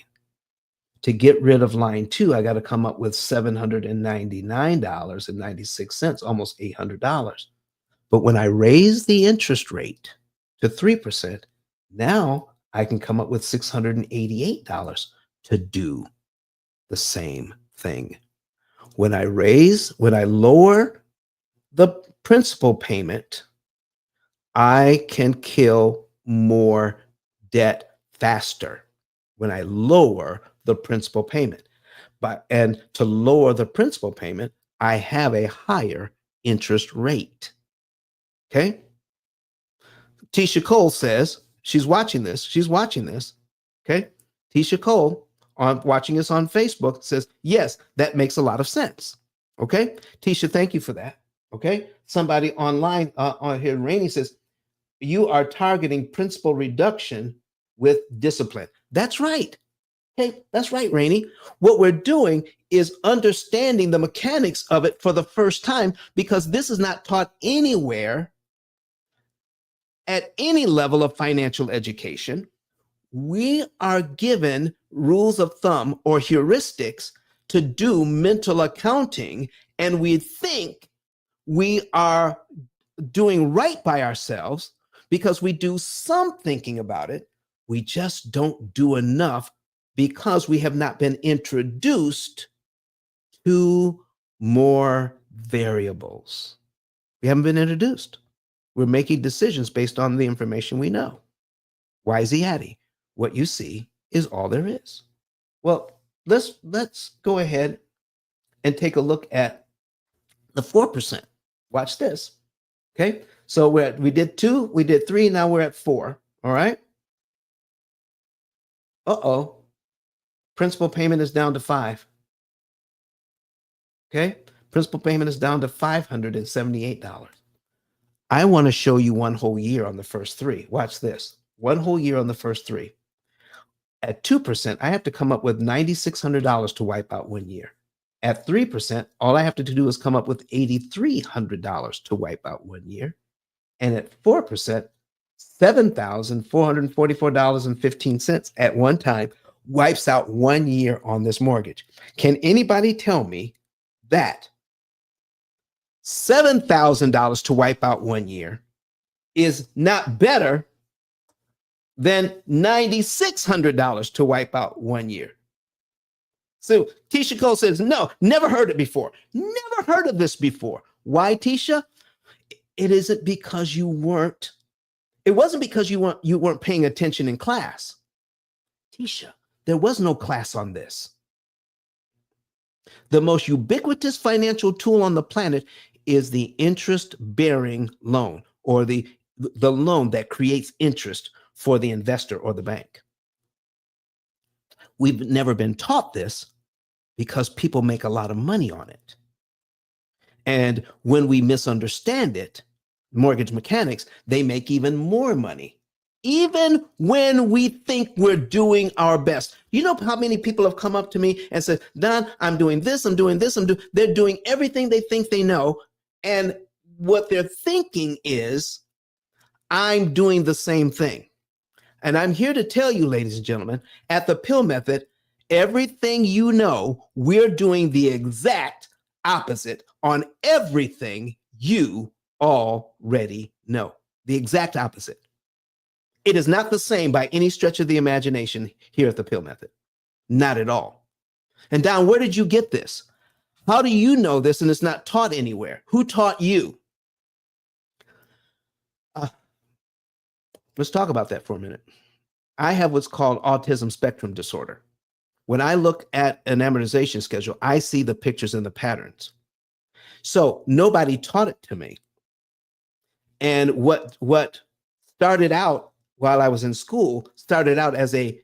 To get rid of line 2, I got to come up with $799.96, almost $800. But when I raise the interest rate to 3%, now I can come up with $688 to do the same thing. When I lower the principal payment, I can kill more debt faster when I lower the principal payment. And to lower the principal payment, I have a higher interest rate. Okay. Tisha Cole says she's watching this. Okay. Tisha Cole, watching us on Facebook, says, yes, that makes a lot of sense. Okay. Tisha, thank you for that. Okay. Somebody online on here, Rainey, says, you are targeting principal reduction with discipline. That's right. Okay, that's right, Rainey. What we're doing is understanding the mechanics of it for the first time, because this is not taught anywhere at any level of financial education. We are given rules of thumb or heuristics to do mental accounting, and we think we are doing right by ourselves because we do some thinking about it. We just don't do enough because we have not been introduced to more variables. We haven't been introduced. We're making decisions based on the information we know. Wisey Addy, what you see is all there is. Well, let's go ahead and take a look at the 4%. Watch this. Okay. So we did 2, we did 3, now we're at 4. All right. Uh-oh. Principal payment is down to 5. Okay. Principal payment is down to $578. I want to show you one whole year on the first 3. Watch this. One whole year on the first 3. At 2%, I have to come up with $9,600 to wipe out one year. At 3%, all I have to do is come up with $8,300 to wipe out one year. And at 4%, $7,444.15 at one time wipes out 1 year on this mortgage. Can anybody tell me that $7,000 to wipe out 1 year is not better than $9,600 to wipe out 1 year? So Tisha Cole says, no, never heard it before. Never heard of this before. Why, Tisha? It isn't because you weren't. It wasn't because you weren't paying attention in class. Tisha, there was no class on this. The most ubiquitous financial tool on the planet is the interest-bearing loan, or the loan that creates interest for the investor or the bank. We've never been taught this because people make a lot of money on it. And when we misunderstand it, mortgage mechanics, they make even more money, even when we think we're doing our best. You know how many people have come up to me and said, Don, I'm doing this, I'm doing this, they're doing everything they think they know. And what they're thinking is, I'm doing the same thing. And I'm here to tell you, ladies and gentlemen, at the P.I.L.L method, everything you know, we're doing the exact opposite on everything you already know. The exact opposite. It is not the same by any stretch of the imagination here at the P.I.L.L method. Not at all. And Don, where did you get this? How do you know this and it's not taught anywhere? Who taught you? Let's talk about that for a minute. I have what's called autism spectrum disorder. When I look at an amortization schedule, I see the pictures and the patterns. So nobody taught it to me. And what started out while I was in school started out as a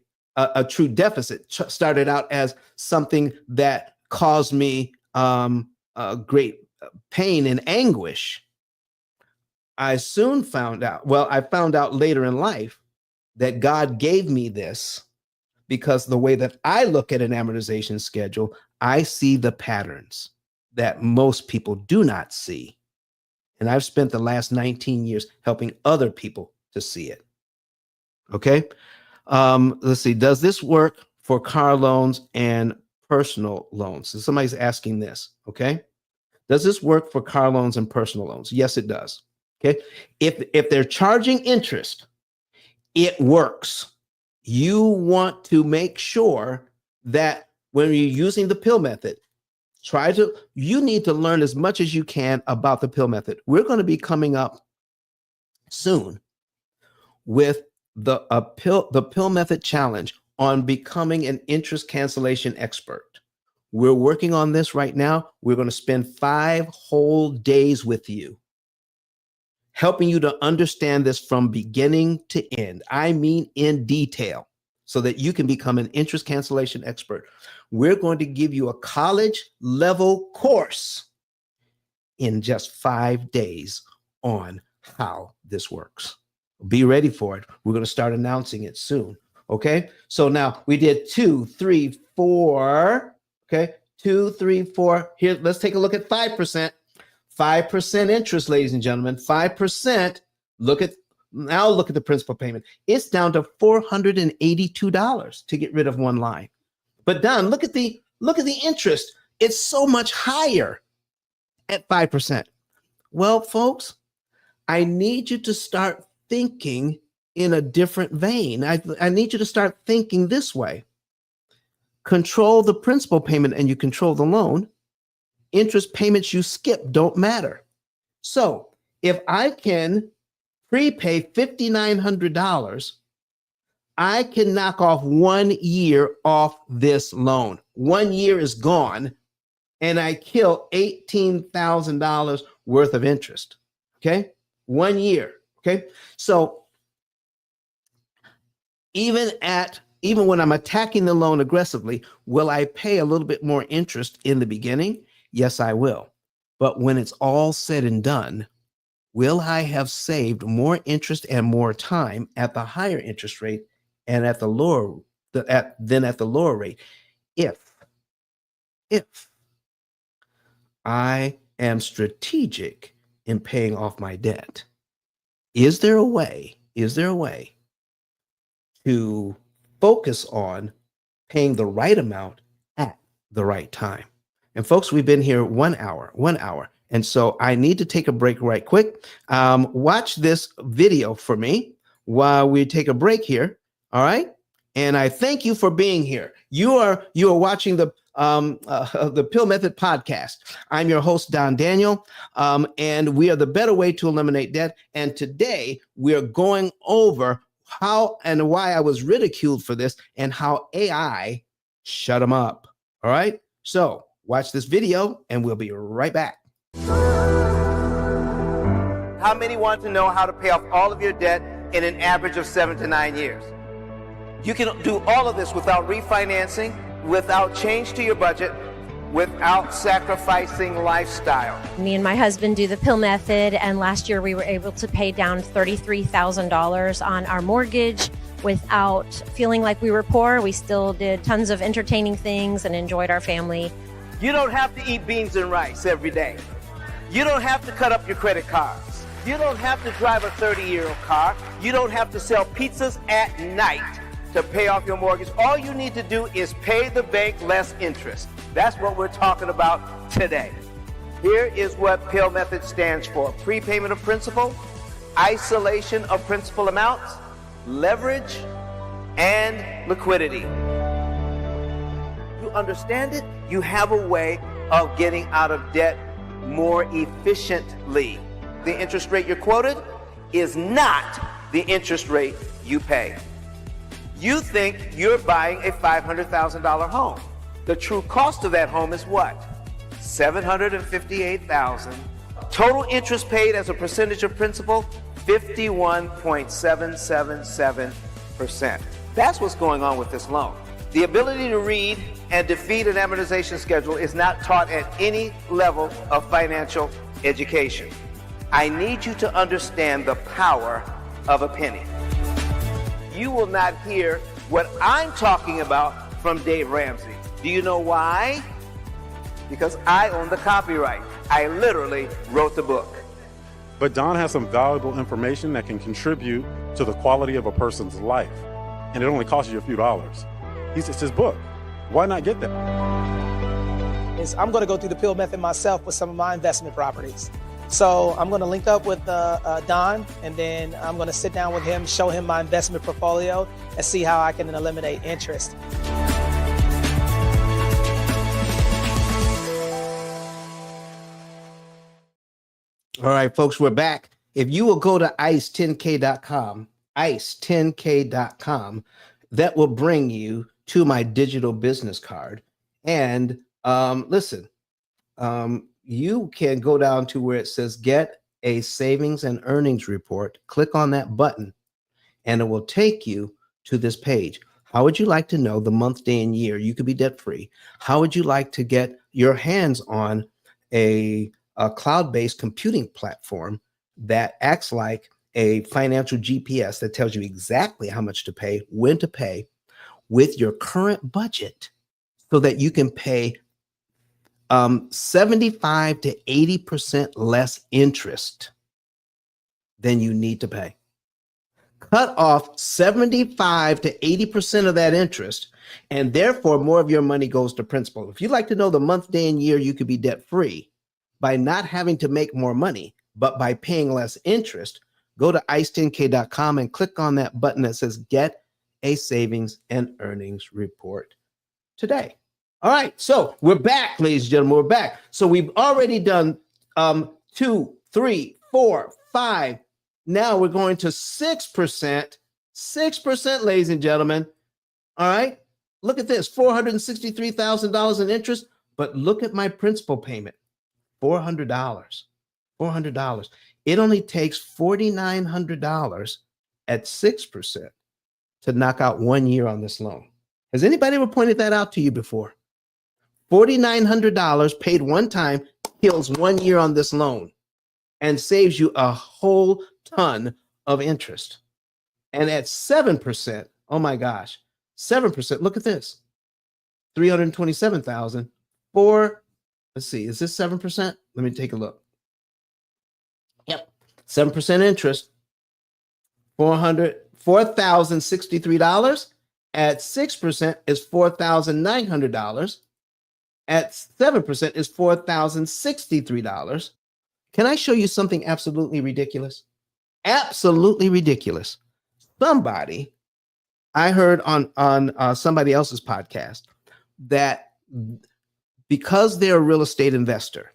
true deficit, started out as something that caused me great pain and anguish. I soon found out, I found out later in life that God gave me this because the way that I look at an amortization schedule, I see the patterns that most people do not see. And I've spent the last 19 years helping other people to see it. Okay. Let's see. Does this work for car loans and personal loans? So somebody's asking this. Okay. Does this work for car loans and personal loans? Yes, it does. Okay. If they're charging interest, it works. You want to make sure that when you're using the P.I.L.L method, you need to learn as much as you can about the P.I.L.L method. We're going to be coming up soon with the P.I.L.L method challenge on becoming an interest cancellation expert. We're working on this right now. We're going to spend 5 whole days with you, helping you to understand this from beginning to end. I mean, in detail, so that you can become an interest cancellation expert. We're going to give you a college level course in just 5 days on how this works. Be ready for it. We're going to start announcing it soon. Okay. So now we did 2, 3, 4. Okay. 2, 3, 4. Here, let's take a look at 5%. 5% interest, ladies and gentlemen. 5%. Look at the principal payment. It's down to $482 to get rid of one line. But Don, look at the interest. It's so much higher at 5%. Well, folks, I need you to start thinking in a different vein. I need you to start thinking this way. Control the principal payment and you control the loan. Interest payments you skip don't matter. So if I can prepay $5,900, I can knock off 1 year off this loan. 1 year is gone, and I kill $18,000 worth of interest. Okay. 1 year. Okay. So even when I'm attacking the loan aggressively, will I pay a little bit more interest in the beginning? Yes, I will. But when it's all said and done, will I have saved more interest and more time at the higher interest rate and at the lower than at the lower rate? If I am strategic in paying off my debt, is there a way to focus on paying the right amount at the right time? And folks, we've been here 1 hour. And so I need to take a break right quick. Watch this video for me while we take a break here. All right. And I thank you for being here. You are watching the P.I.L.L Method podcast. I'm your host, Don Daniel, and we are the better way to eliminate debt. And today we are going over how and why I was ridiculed for this and how AI shut them up. All right. So watch this video and we'll be right back. How many want to know how to pay off all of your debt in an average of 7 to 9 years? You can do all of this without refinancing, without change to your budget, without sacrificing lifestyle. Me and my husband do the P.I.L.L method, and last year we were able to pay down $33,000 on our mortgage without feeling like we were poor. We still did tons of entertaining things and enjoyed our family. You don't have to eat beans and rice every day. You don't have to cut up your credit cards. You don't have to drive a 30-year-old car. You don't have to sell pizzas at night to pay off your mortgage. All you need to do is pay the bank less interest. That's what we're talking about today. Here is what P.I.L.L method stands for: prepayment of principal, isolation of principal amounts, leverage, and liquidity. You understand it? You have a way of getting out of debt more efficiently. The interest rate you're quoted is not the interest rate you pay. You think you're buying a $500,000 home. The true cost of that home is what? $758,000. Total interest paid as a percentage of principal, 51.777%. That's what's going on with this loan. The ability to read and defeat an amortization schedule is not taught at any level of financial education. I need you to understand the power of a penny. You will not hear what I'm talking about from Dave Ramsey. Do you know why? Because I own the copyright. I literally wrote the book. But Don has some valuable information that can contribute to the quality of a person's life. And it only costs you a few dollars. It's his book. Why not get that? I'm going to go through the P.I.L.L method myself with some of my investment properties. So I'm going to link up with Don, and then I'm going to sit down with him, show him my investment portfolio, and see how I can eliminate interest. All right, folks, we're back. If you will go to ice10k.com, ice10k.com, that will bring you to my digital business card. And listen, you can go down to where it says get a savings and earnings report. Click on that button and it will take you to this page. How would you like to know the month, day, and year you could be debt free? How would you like to get your hands on a cloud-based computing platform that acts like a financial GPS that tells you exactly how much to pay, when to pay with your current budget, so that you can pay 75 to 80% less interest than you need to pay. Cut off 75 to 80% of that interest, and therefore more of your money goes to principal. If you'd like to know the month, day, and year you could be debt free by not having to make more money, but by paying less interest, go to ice10k.com and click on that button that says get a savings and earnings report today. All right, so we're back, ladies and gentlemen, we're back. So we've already done 2, 3, 4, 5. Now we're going to 6%, 6%, ladies and gentlemen. All right, look at this, $463,000 in interest, but look at my principal payment, $400. It only takes $4,900 at 6% to knock out 1 year on this loan. Has anybody ever pointed that out to you before? $4,900 paid one time kills 1 year on this loan and saves you a whole ton of interest. And at 7%, oh my gosh, 7%, look at this. 327,000 for, let's see, is this 7%? Let me take a look. Yep, 7% interest, $4,063. At 6% is $4,900. At 7% is $4,063. Can I show you something absolutely ridiculous? Absolutely ridiculous. Somebody, I heard on somebody else's podcast that because they're a real estate investor,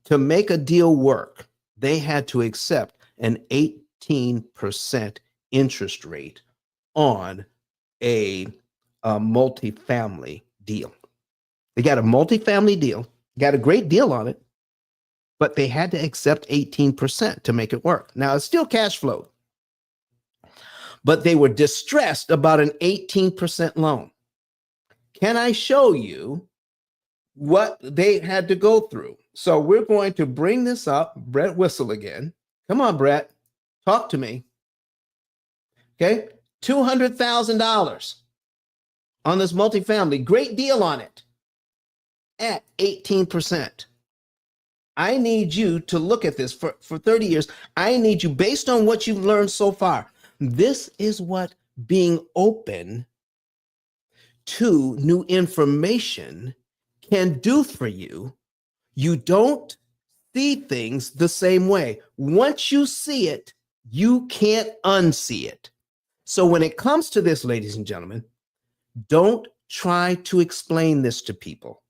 to make a deal work, they had to accept an 18% interest rate on a multifamily deal. They got a multifamily deal, got a great deal on it, but they had to accept 18% to make it work. Now, it's still cash flow, but they were distressed about an 18% loan. Can I show you what they had to go through? So we're going to bring this up. Brett Whistle again. Come on, Brett. Talk to me. Okay. $200,000 on this multifamily. Great deal on it at 18%. I need you to look at this for 30 years. I need you, based on what you've learned so far. This is what being open to new information can do for you. You don't see things the same way. Once you see it, you can't unsee it. So when it comes to this, ladies and gentlemen, don't try to explain this to people.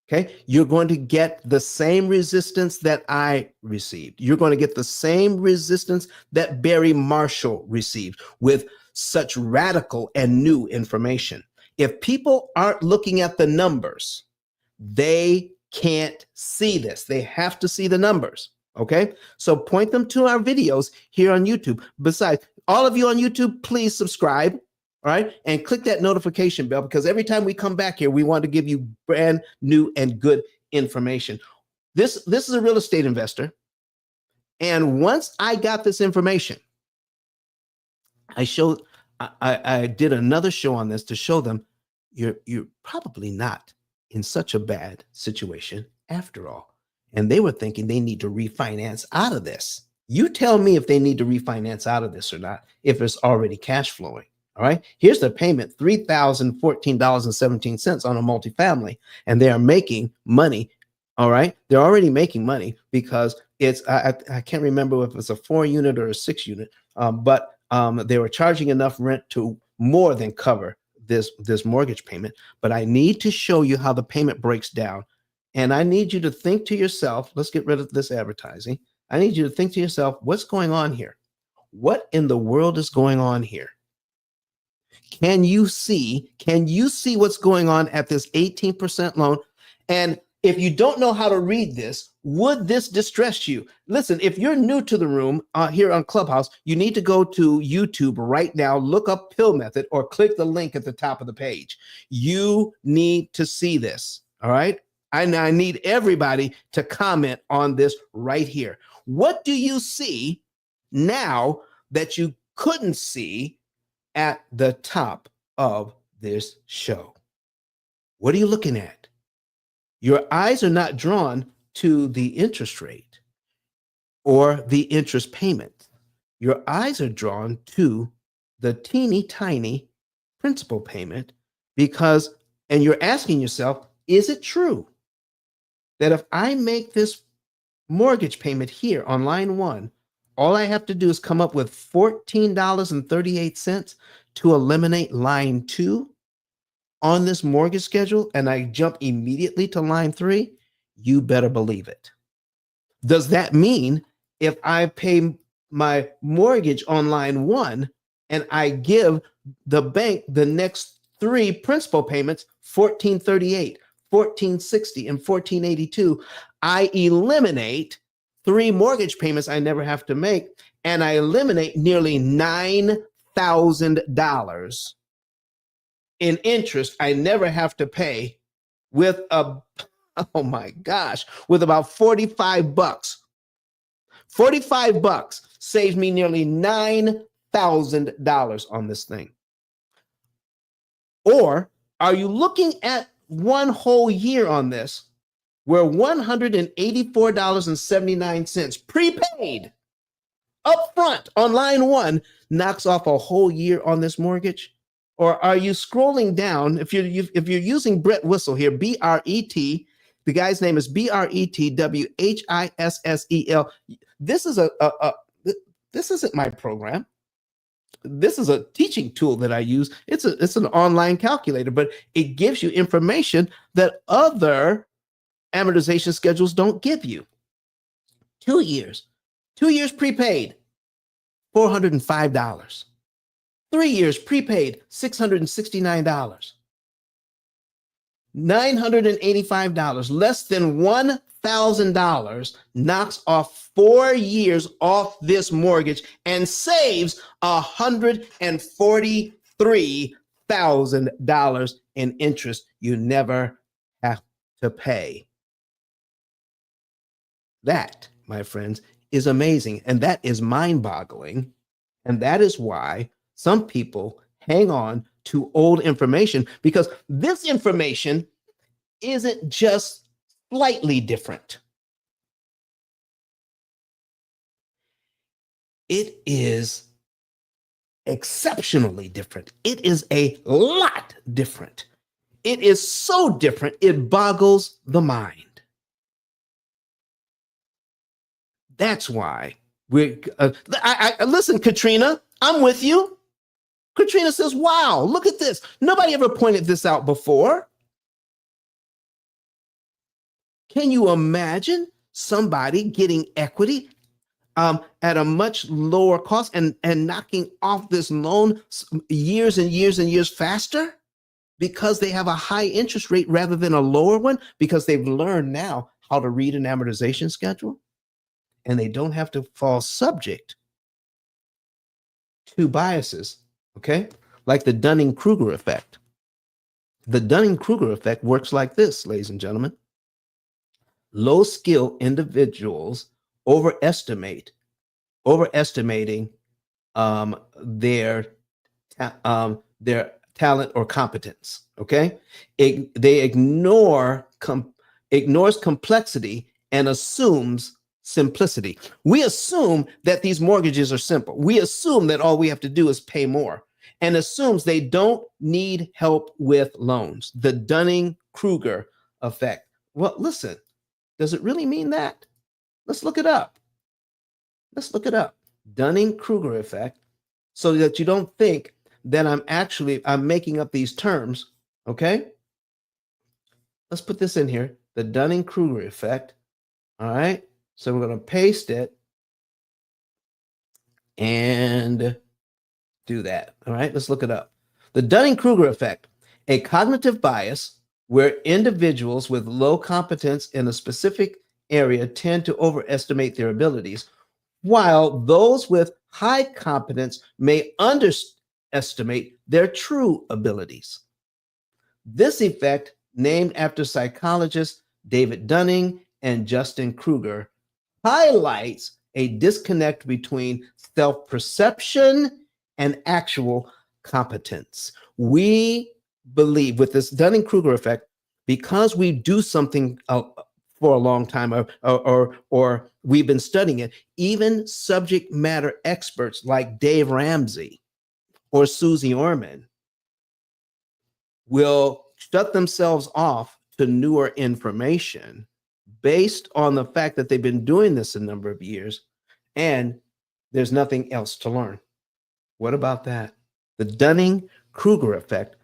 Okay, you're going to get the same resistance that I received. You're going to get the same resistance that Barry Marshall received with such radical and new information. If people aren't looking at the numbers, they can't see this. They have to see the numbers. Okay, so point them to our videos here on YouTube. Besides, all of you on YouTube, please subscribe. All right. And click that notification bell, because every time we come back here, we want to give you brand new and good information. This is a real estate investor. And once I got this information, I did another show on this to show them you're probably not in such a bad situation after all. And they were thinking they need to refinance out of this. You tell me if they need to refinance out of this or not, if it's already cash flowing. All right, here's the payment, $3,014.17 on a multifamily, and they are making money. All right, they're already making money because it's, I can't remember if it's a 4-unit or a 6-unit, but they were charging enough rent to more than cover this mortgage payment. But I need to show you how the payment breaks down. And I need you to think to yourself, let's get rid of this advertising. I need you to think to yourself, what's going on here? What in the world is going on here? Can you see what's going on at this 18% loan? And if you don't know how to read this, would this distress you? Listen, if you're new to the room here on Clubhouse, you need to go to YouTube right now, look up P.I.L.L method, or click the link at the top of the page. You need to see this. All right. I need everybody to comment on this right here. What do you see now that you couldn't see at the top of this show? What are you looking at? Your eyes are not drawn to the interest rate or the interest payment. Your eyes are drawn to the teeny tiny principal payment because, and you're asking yourself, is it true that if I make this mortgage payment here on line 1, all I have to do is come up with $14.38 to eliminate line 2 on this mortgage schedule, and I jump immediately to line 3? You better believe it. Does that mean if I pay my mortgage on line 1 and I give the bank the next 3 principal payments, $14.38, $14.60, and $14.82, I eliminate 3 mortgage payments I never have to make, and I eliminate nearly $9,000 in interest I never have to pay with oh my gosh, with about 45 bucks. 45 bucks saves me nearly $9,000 on this thing. Or are you looking at one whole year on this where $184.79 prepaid up front on line 1 knocks off a whole year on this mortgage? Or are you scrolling down? If you're using Brett Whistle here, B-R-E-T, the guy's name is B-R-E-T-W-H-I-S-S-E-L. This isn't my program. This is a teaching tool that I use. It's an online calculator, but it gives you information that other amortization schedules don't give you. 2 years prepaid, $405. 3 years prepaid, $669. $985, less than $1,000 knocks off 4 years off this mortgage and saves $143,000 in interest you never have to pay. That, my friends, is amazing. And that is mind-boggling. And that is why some people hang on to old information, because this information isn't just slightly different. It is exceptionally different. It is a lot different. It is so different, it boggles the mind. That's why listen, Katrina, I'm with you. Katrina says, wow, look at this. Nobody ever pointed this out before. Can you imagine somebody getting equity at a much lower cost and knocking off this loan years and years and years faster because they have a high interest rate rather than a lower one, because they've learned now how to read an amortization schedule and they don't have to fall subject to biases, okay? Like the Dunning-Kruger effect. The Dunning-Kruger effect works like this, ladies and gentlemen. Low-skill individuals overestimating their talent or competence. Okay, they ignores complexity and assumes simplicity. We assume that these mortgages are simple. We assume that all we have to do is pay more, and assumes they don't need help with loans. The Dunning-Kruger effect. Well, listen, does it really mean that? Let's look it up. Let's look it up. Dunning-Kruger effect, so that you don't think that I'm making up these terms, okay? Let's put this in here, the Dunning-Kruger effect. All right, so we're going to paste it and do that. All right, let's look it up. The Dunning-Kruger effect, a cognitive bias where individuals with low competence in a specific area tend to overestimate their abilities, while those with high competence may underestimate their true abilities. This effect, named after psychologists David Dunning and Justin Kruger, highlights a disconnect between self-perception and actual competence. We believe with this Dunning-Kruger effect, because we do something for a long time, or we've been studying it, even subject matter experts like Dave Ramsey or Susie Orman will shut themselves off to newer information based on the fact that they've been doing this a number of years and there's nothing else to learn. What about that? The Dunning-Kruger effect.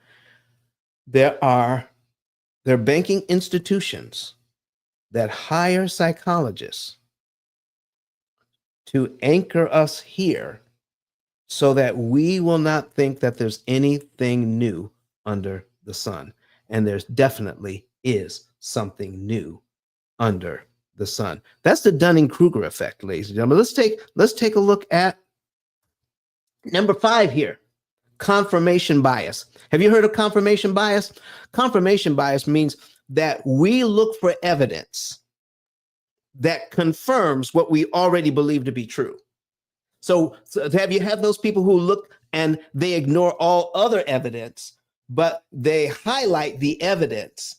There are banking institutions that hire psychologists to anchor us here so that we will not think that there's anything new under the sun. And there's definitely is something new under the sun. That's the Dunning-Kruger effect, ladies and gentlemen. Let's take a look at number 5 here. Confirmation bias. Have you heard of confirmation bias? Confirmation bias means that we look for evidence that confirms what we already believe to be true. So have you had those people who look and they ignore all other evidence, but they highlight the evidence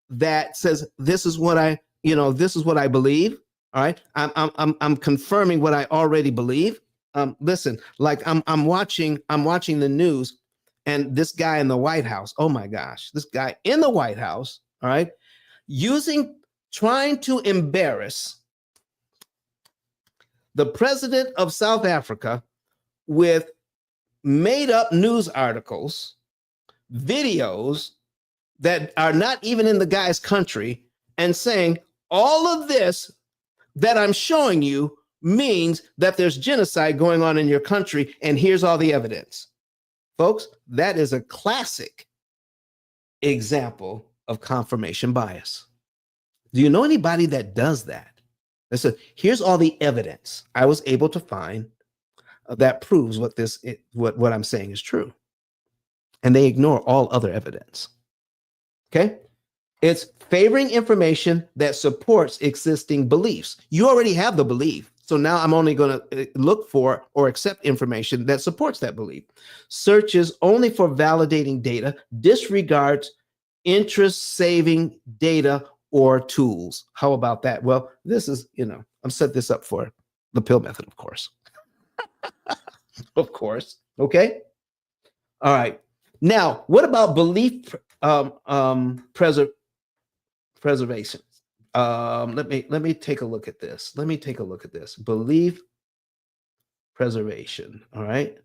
that says, this is what I believe. All right. I'm confirming what I already believe. Listen, like I'm watching the news, and this guy in the White House, oh my gosh, this guy in the White House, all right, trying to embarrass the president of South Africa with made up news articles, videos that are not even in the guy's country, and saying all of this that I'm showing you means that there's genocide going on in your country, and here's all the evidence. Folks, that is a classic example of confirmation bias. Do you know anybody that does that? They said, here's all the evidence I was able to find that proves what I'm saying is true. And they ignore all other evidence. Okay? It's favoring information that supports existing beliefs. You already have the belief. So now I'm only going to look for or accept information that supports that belief. Searches only for validating data, disregards interest-saving data or tools. How about that? Well, this is, I'm set this up for the P.I.L.L method, of course. Of course. Okay. All right. Now, what about belief preservation? Let me take a look at this. Belief preservation. All right.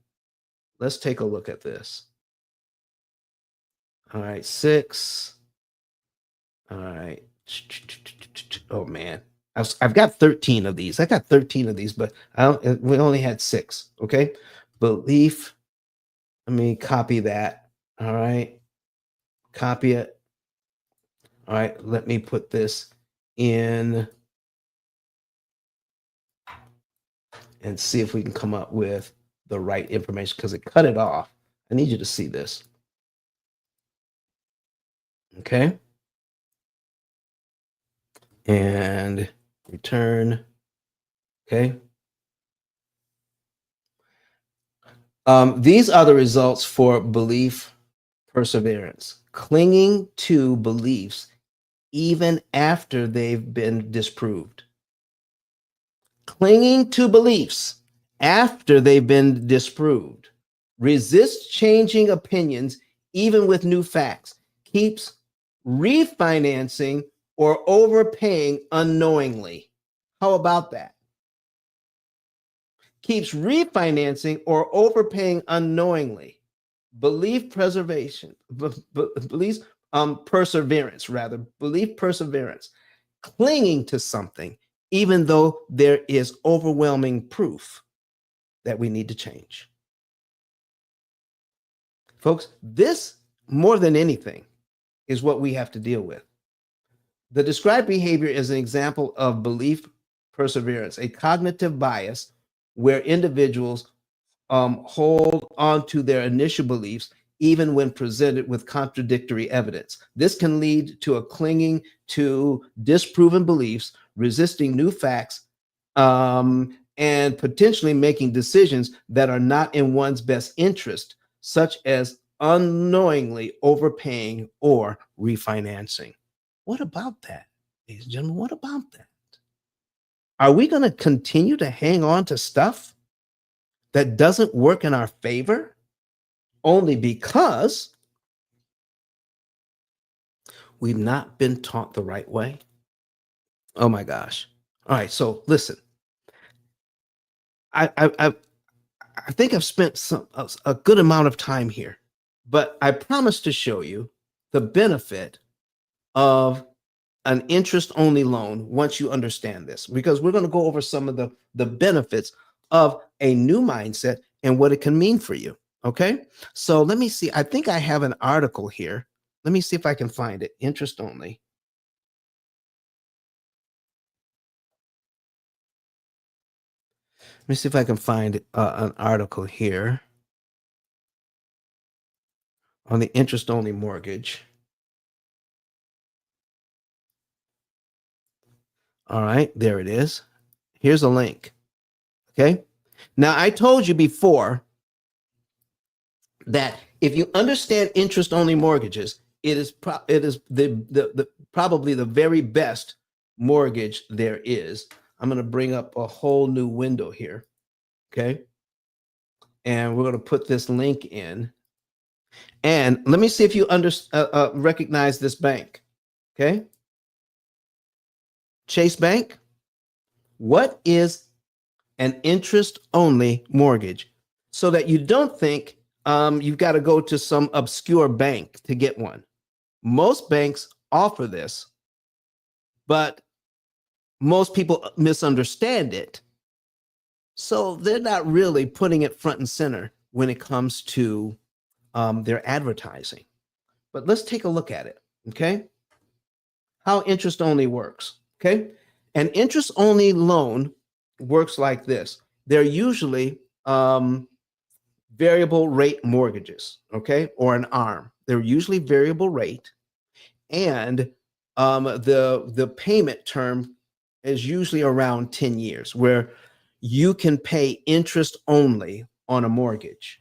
Let's take a look at this. All right. 6. All right. Oh man. I've got 13 of these. But we only had 6. Okay. Belief. Let me copy that. All right. Copy it. All right. Let me put this in and see if we can come up with the right information, because it cut it off. I need you to see this. Okay. And return. Okay. These are the results for belief perseverance. Clinging to beliefs even after they've been disproved. Clinging to beliefs after they've been disproved. Resist changing opinions even with new facts. Keeps refinancing or overpaying unknowingly. How about that? Keeps refinancing or overpaying unknowingly. Belief preservation, belief perseverance, rather. Belief perseverance. Clinging to something even though there is overwhelming proof that we need to change. Folks, this, more than anything, is what we have to deal with. The described behavior is an example of belief perseverance, a cognitive bias where individuals hold on to their initial beliefs even when presented with contradictory evidence. This can lead to a clinging to disproven beliefs, resisting new facts, and potentially making decisions that are not in one's best interest, such as unknowingly overpaying or refinancing. What about that, ladies and gentlemen? What about that? Are we going to continue to hang on to stuff that doesn't work in our favor only because we've not been taught the right way? Oh my gosh. All right, so listen. I think I've spent a good amount of time here, but I promise to show you the benefit of an interest-only loan once you understand this, because we're going to go over some of the benefits of a new mindset and what it can mean for you. Okay, so let me see. I think I have an article here. Let me see if I can find it. Interest only. Let me see if I can find an article here on the interest-only mortgage. All right, there it is. Here's a link. Okay. Now, I told you before that if you understand interest-only mortgages, it is probably the very best mortgage there is. I'm going to bring up a whole new window here. Okay. And we're going to put this link in. And let me see if you recognize this bank. Okay. Chase Bank. What is an interest-only mortgage? So that you don't think you've got to go to some obscure bank to get one. Most banks offer this, but most people misunderstand it. So they're not really putting it front and center when it comes to their advertising. But let's take a look at it, okay? How interest only works, okay? An interest only loan works like this. They're usually variable rate mortgages, okay, or an ARM. They're usually variable rate, and the payment term is usually around 10 years, where you can pay interest only on a mortgage.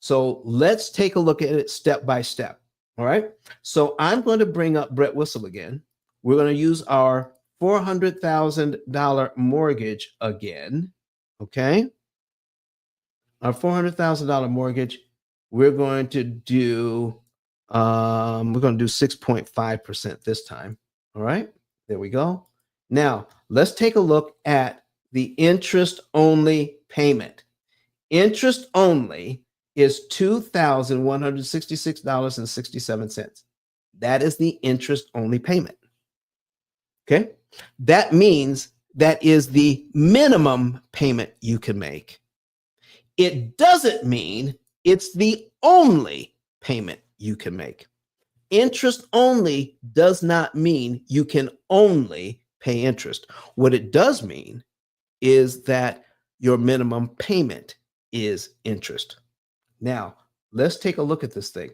So let's take a look at it step by step. All right. So I'm going to bring up Brett Whistle again. We're going to use our $400,000 mortgage again. Okay. Our $400,000 mortgage. We're going to do 6.5% this time. All right. There we go. Now let's take a look at the interest only payment. Interest only is $2,166.67. That is the interest only payment. Okay. That means that is the minimum payment you can make. It doesn't mean it's the only payment you can make. Interest only does not mean you can only pay interest. What it does mean is that your minimum payment is interest. Now, let's take a look at this thing.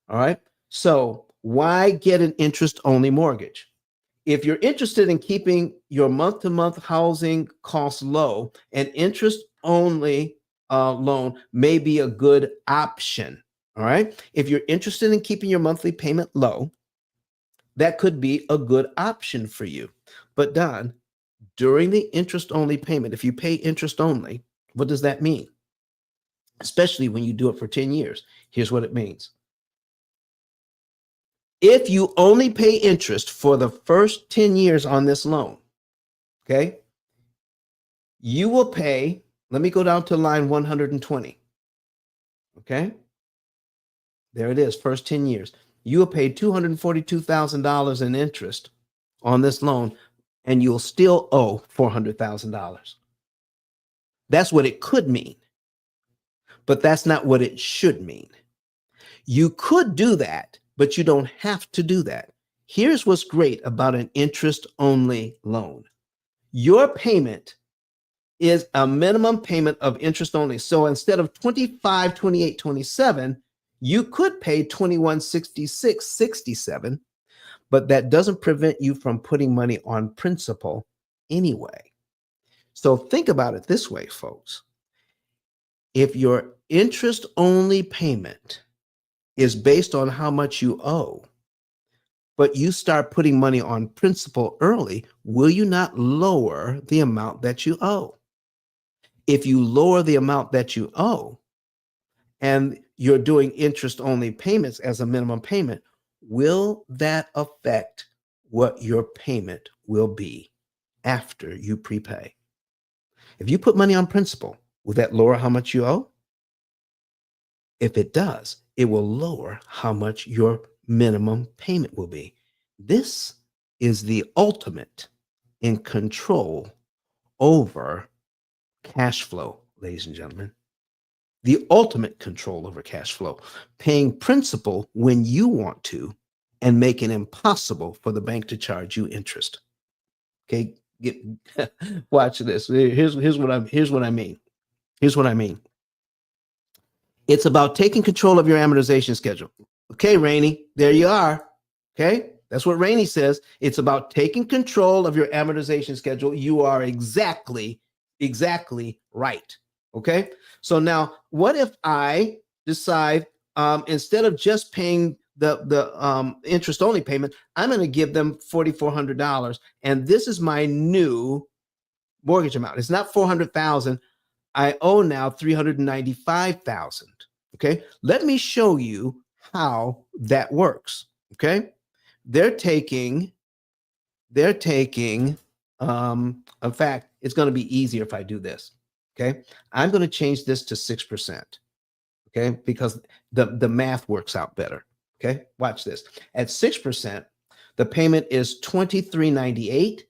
All right. So why get an interest only mortgage? If you're interested in keeping your month-to-month housing costs low, an interest only loan may be a good option. All right. If you're interested in keeping your monthly payment low, that could be a good option for you. But Don, during the interest only payment, if you pay interest only, what does that mean? Especially when you do it for 10 years. Here's what it means. If you only pay interest for the first 10 years on this loan, okay, you will pay, let me go down to line 120. Okay. There it is, first 10 years. You will pay $242,000 in interest on this loan, and you'll still owe $400,000. That's what it could mean, but that's not what it should mean. You could do that, but you don't have to do that. Here's what's great about an interest-only loan. Your payment is a minimum payment of interest only. So instead of 25, 28, 27, you could pay 21, 66, 67, but that doesn't prevent you from putting money on principal anyway. So think about it this way, folks. If your interest-only payment is based on how much you owe, but you start putting money on principal early, will you not lower the amount that you owe? If you lower the amount that you owe and you're doing interest-only payments as a minimum payment, will that affect what your payment will be after you prepay? If you put money on principal, will that lower how much you owe? If it does, it will lower how much your minimum payment will be. This is the ultimate in control over cash flow, ladies and gentlemen. The ultimate control over cash flow, paying principal when you want to and make it impossible for the bank to charge you interest. Okay, get watch this. Here's what I mean. Here's what I mean. It's about taking control of your amortization schedule. Okay, Rainey, there you are. Okay, that's what Rainey says. It's about taking control of your amortization schedule. You are exactly right. Okay, so now what if I decide instead of just paying the interest only payment, I'm going to give them $4,400, and this is my new mortgage amount. It's not $400,000. I owe now $395,000. Okay, let me show you how that works. Okay, they're taking. In fact, it's going to be easier if I do this. Okay, I'm going to change this to 6%. Okay, because the math works out better. Okay, watch this. At 6%, the payment is $2,398.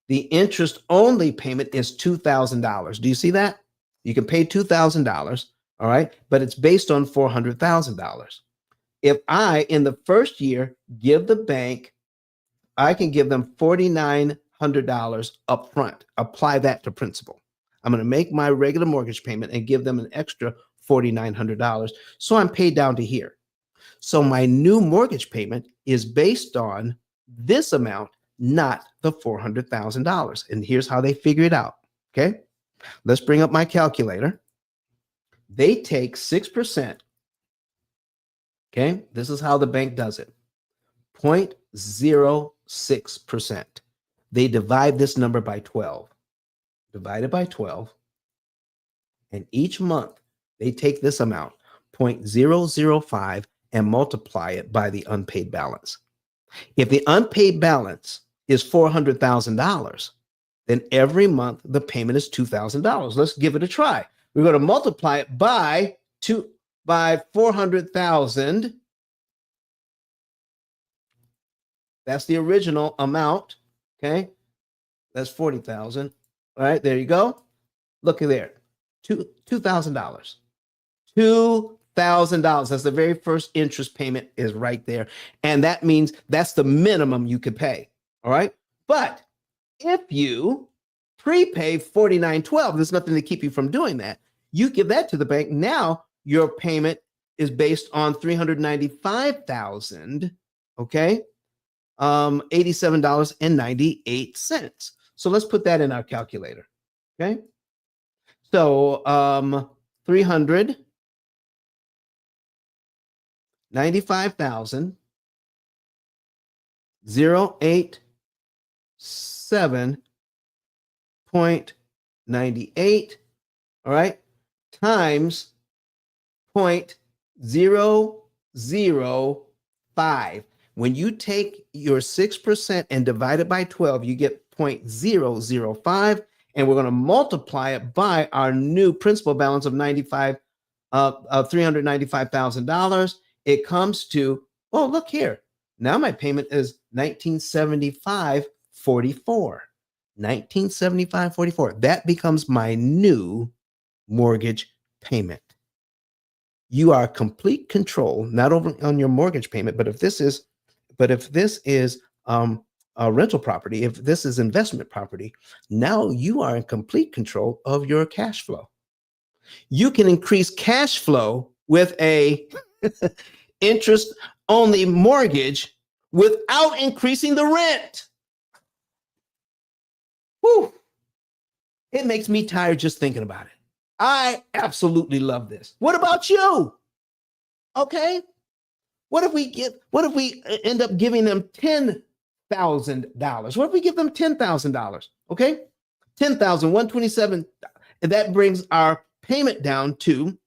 The interest only payment is $2,000. Do you see that? You can pay $2,000, all right, but it's based on $400,000. If I, in the first year, give the bank, I can give them $4,900 up front, apply that to principal. I'm going to make my regular mortgage payment and give them an extra $4,900. So I'm paid down to here. So my new mortgage payment is based on this amount, not the $400,000. And here's how they figure it out. Okay. Let's bring up my calculator. They take 6%. Okay. This is how the bank does it. 0.06%. They divide this number by 12. Divided by 12. And each month they take this amount, 0.005, and multiply it by the unpaid balance. If the unpaid balance is $400,000, then every month the payment is $2,000. Let's give it a try. We're going to multiply it by 400,000. That's the original amount. Okay, that's 40,000. All right, there you go. Look at there, $2,000. $2,000. That's the very first interest payment is right there, and that means that's the minimum you could pay. All right, but if you prepay $4,912, there's nothing to keep you from doing that. You give that to the bank. Now your payment is based on $395,000. Okay, $87.98. So let's put that in our calculator. Okay, so $395,000 0.87.98, all right, times 0.005. When you take your 6% and divide it by 12, you get 0.005, and we're going to multiply it by our new principal balance of $395,000. It comes to, oh, look here. Now my payment is $1,975.44. $1,975.44. That becomes my new mortgage payment. You are complete control, not over on your mortgage payment, but if this is a rental property, if this is investment property, now you are in complete control of your cash flow. You can increase cash flow with a interest only mortgage without increasing the rent. Whew. It makes me tired just thinking about it. I absolutely love this. What about you? Okay. What if we end up giving them $10,000? What if we give them $10,000? Okay. 10,127. And that brings our payment down to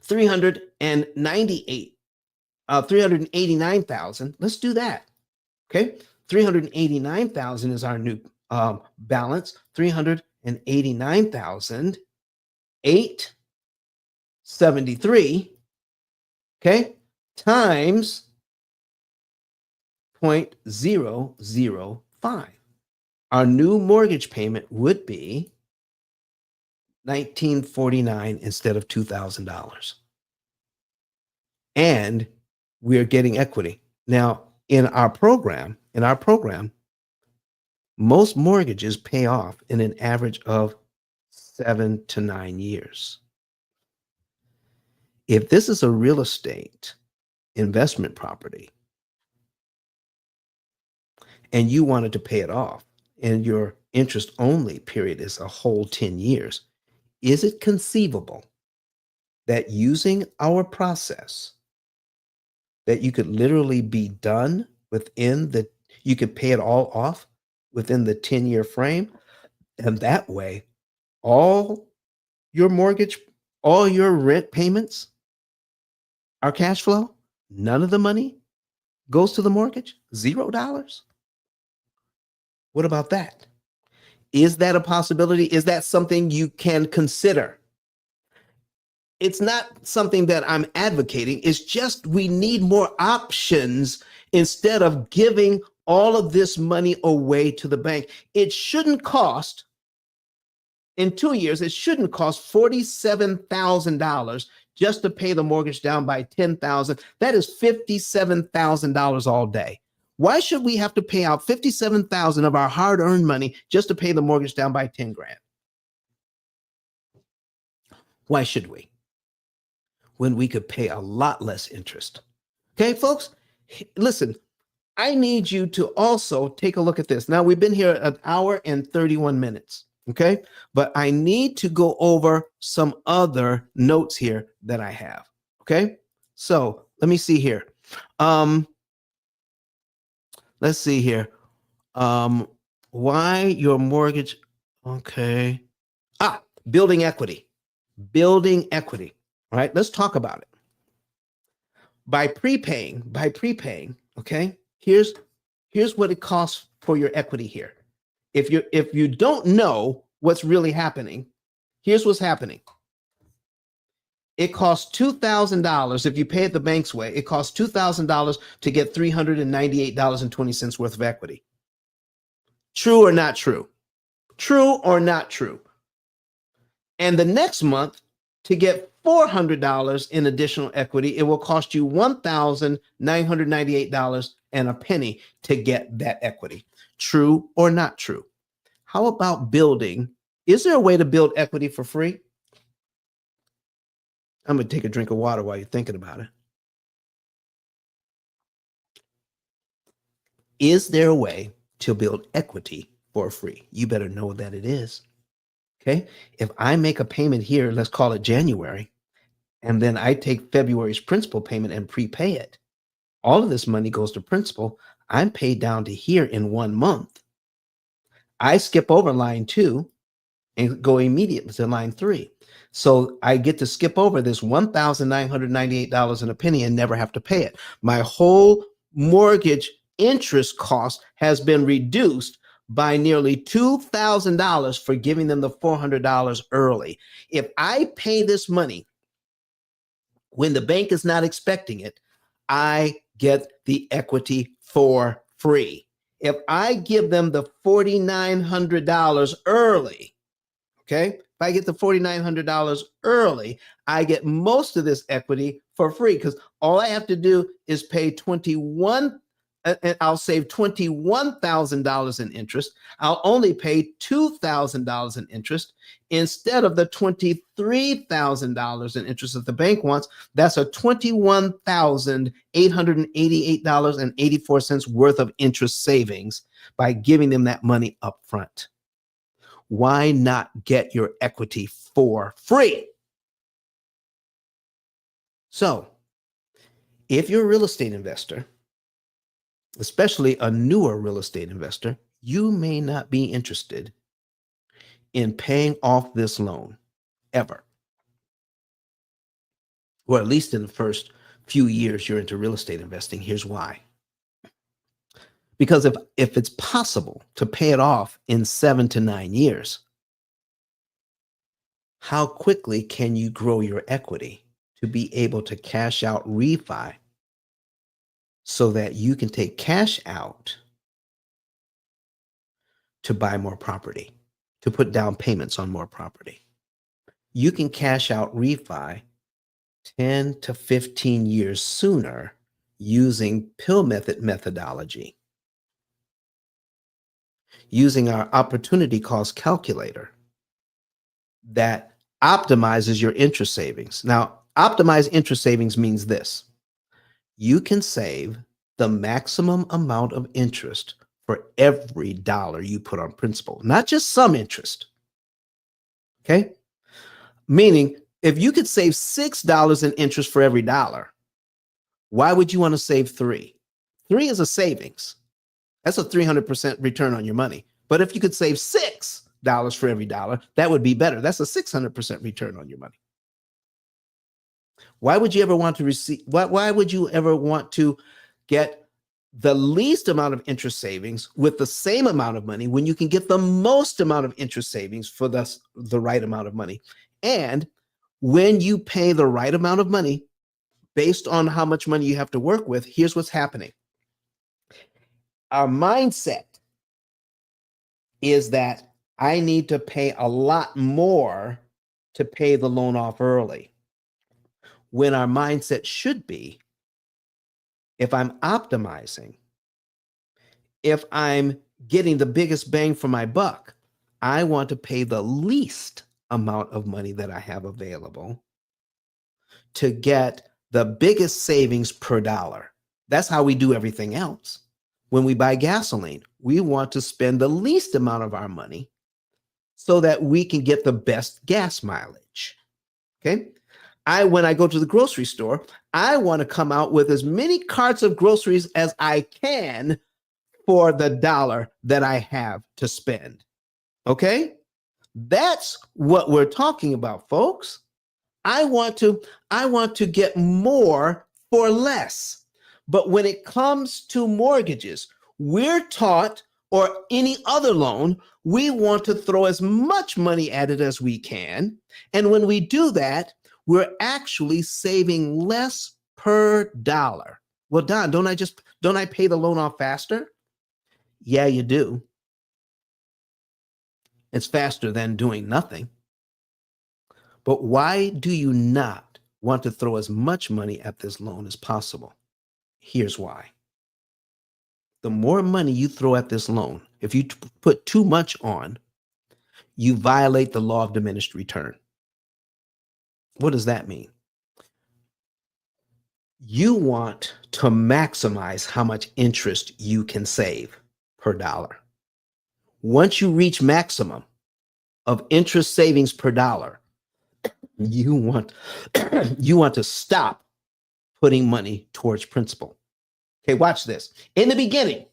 389,000. Let's do that. Okay. 389,000 is our new balance. 389,873. Okay. Times 0.005. Our new mortgage payment would be $1,949 instead of $2,000. And we're getting equity. Now, in our program, Most mortgages pay off in an average of 7 to 9 years. If this is a real estate investment property and you wanted to pay it off and your interest only period is a whole 10 years, is it conceivable that using our process that you could literally be done you could pay it all off within the 10-year frame? And that way, all your mortgage, all your rent payments are cash flow. None of the money goes to the mortgage. $0. What about that? Is that a possibility? Is that something you can consider? It's not something that I'm advocating. It's just we need more options instead of giving all of this money away to the bank. It shouldn't cost, in 2 years, it shouldn't cost $47,000 just to pay the mortgage down by $10,000. That is $57,000 all day. Why should we have to pay out $57,000 of our hard-earned money just to pay the mortgage down by 10 grand? Why should we? When we could pay a lot less interest. Okay, folks, listen, I need you to also take a look at this. Now, we've been here an hour and 31 minutes, okay? But I need to go over some other notes here that I have, okay? So let me see here. Let's see here. Why your mortgage, okay. Building equity. Building equity. All right, let's talk about it. By prepaying, okay, here's what it costs for your equity here. If you don't know what's really happening, here's what's happening. It costs $2,000 if you pay it the bank's way. It costs $2,000 to get $398.20 worth of equity. True or not true? True or not true? And the next month, to get $400 in additional equity, it will cost you $1,998 and a penny to get that equity. True or not true? How about building? Is there a way to build equity for free? I'm going to take a drink of water while you're thinking about it. Is there a way to build equity for free? You better know that it is. Okay. If I make a payment here, let's call it January, and then I take February's principal payment and prepay it, all of this money goes to principal. I'm paid down to here in 1 month. I skip over line 2 and go immediately to line 3. So I get to skip over this $1,998 and a penny and never have to pay it. My whole mortgage interest cost has been reduced by nearly $2,000 for giving them the $400 early. If I pay this money when the bank is not expecting it, I get the equity for free. If I give them the $4,900 early, okay, if I get the $4,900 early, I get most of this equity for free because all I have to do is pay and I'll save $21,000 in interest. I'll only pay $2,000 in interest instead of the $23,000 in interest that the bank wants. That's a $21,888.84 worth of interest savings by giving them that money up front. Why not get your equity for free? So, if you're a real estate investor, especially a newer real estate investor, you may not be interested in paying off this loan ever. Or at least in the first few years you're into real estate investing. Here's why. Because if it's possible to pay it off in 7 to 9 years, how quickly can you grow your equity to be able to cash out refi so that you can take cash out to buy more property, to put down payments on more property? You can cash out refi 10 to 15 years sooner using P.I.L.L methodology. using our opportunity cost calculator that optimizes your interest savings. Now, optimize interest savings means this: you can save the maximum amount of interest for every dollar you put on principal, not just some interest. Okay? Meaning, if you could save $6 in interest for every dollar, why would you want to save 3? 3 is a savings. That's a 300% return on your money. But if you could save $6 for every dollar, that would be better. That's a 600% return on your money. Why would you ever want to why would you ever want to get the least amount of interest savings with the same amount of money when you can get the most amount of interest savings for the right amount of money? And when you pay the right amount of money based on how much money you have to work with, here's what's happening. Our mindset is that I need to pay a lot more to pay the loan off early, when our mindset should be, if I'm optimizing, if I'm getting the biggest bang for my buck, I want to pay the least amount of money that I have available to get the biggest savings per dollar. That's how we do everything else. When we buy gasoline, we want to spend the least amount of our money so that we can get the best gas mileage. Okay? When I go to the grocery store, I want to come out with as many carts of groceries as I can for the dollar that I have to spend. Okay? That's what we're talking about, folks. I want to get more for less. But when it comes to mortgages, we're taught, or any other loan, we want to throw as much money at it as we can. And when we do that, we're actually saving less per dollar. Well, Don, don't I pay the loan off faster? Yeah, you do. It's faster than doing nothing. But why do you not want to throw as much money at this loan as possible? Here's why. The more money you throw at this loan, if you put too much on, you violate the law of diminished return. What does that mean? You want to maximize how much interest you can save per dollar. Once you reach maximum of interest savings per dollar, you want to stop putting money towards principal. Okay, watch this. In the beginning,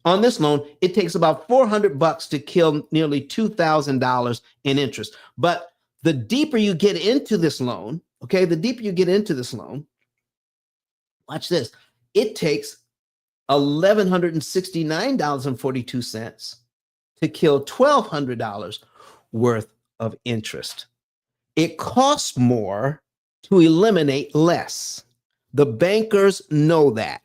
on this loan, it takes about $400 to kill nearly $2,000 in interest. But the deeper you get into this loan, watch this. It takes $1,169.42 to kill $1,200 worth of interest. It costs more to eliminate less. The bankers know that.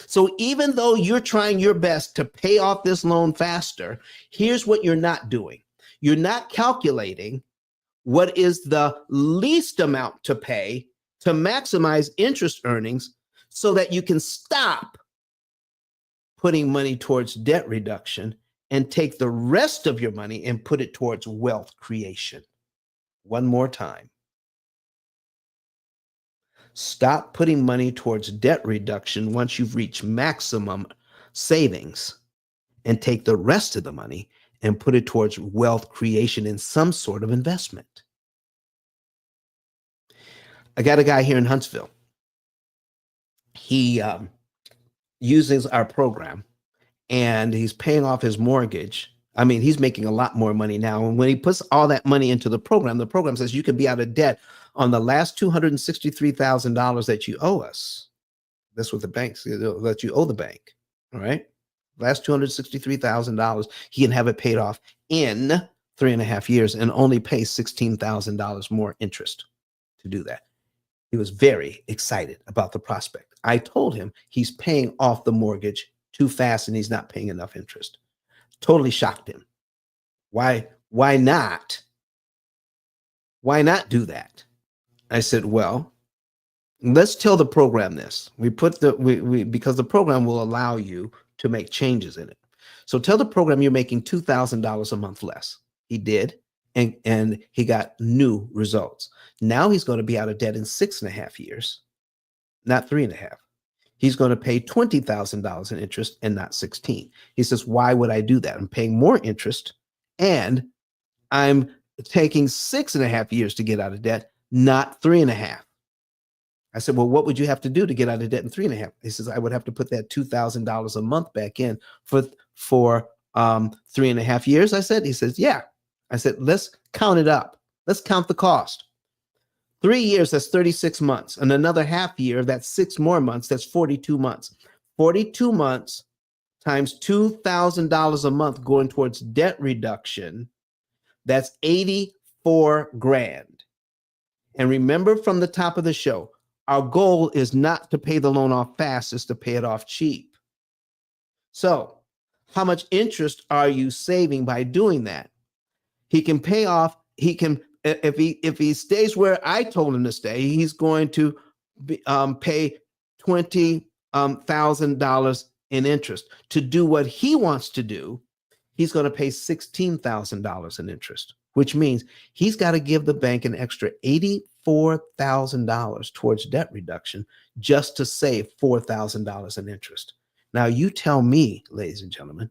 So even though you're trying your best to pay off this loan faster, here's what you're not doing. You're not calculating what is the least amount to pay to maximize interest earnings so that you can stop putting money towards debt reduction and take the rest of your money and put it towards wealth creation. One more time. Stop putting money towards debt reduction once you've reached maximum savings, and take the rest of the money and put it towards wealth creation in some sort of investment. I got a guy here in Huntsville. He uses our program, and he's paying off his mortgage. I mean, he's making a lot more money now. And when he puts all that money into the program says you can be out of debt on the last $263,000 that you owe us. That's what the bank says, that you owe the bank. All right. Last $263,000, he can have it paid off in 3.5 years and only pay $16,000 more interest to do that. He was very excited about the prospect. I told him he's paying off the mortgage too fast and he's not paying enough interest. Totally shocked him. Why not? Why not do that? I said, well, let's tell the program this. Because the program will allow you to make changes in it. So tell the program you're making $2,000 a month less. He did, and he got new results. Now he's going to be out of debt in 6.5 years, not 3.5. He's going to pay $20,000 in interest and not 16. He says, why would I do that? I'm paying more interest and I'm taking 6.5 years to get out of debt, not 3.5. I said, well, what would you have to do to get out of debt in 3.5? He says, I would have to put that $2,000 a month back in for 3.5 years. I said, he says, yeah. I said, let's count it up. Let's count the cost. 3 years, that's 36 months. And another half year, that's 6 more months. That's 42 months. 42 months times $2,000 a month going towards debt reduction. That's 84 grand. And remember from the top of the show, our goal is not to pay the loan off fast, it's to pay it off cheap. So how much interest are you saving by doing that? He can pay off, he can, if he stays where I told him to stay, he's going to pay $20,000 in interest. To do what he wants to do, he's going to pay $16,000 in interest, which means he's got to give the bank an extra $84,000 towards debt reduction just to save $4,000 in interest. Now you tell me, ladies and gentlemen,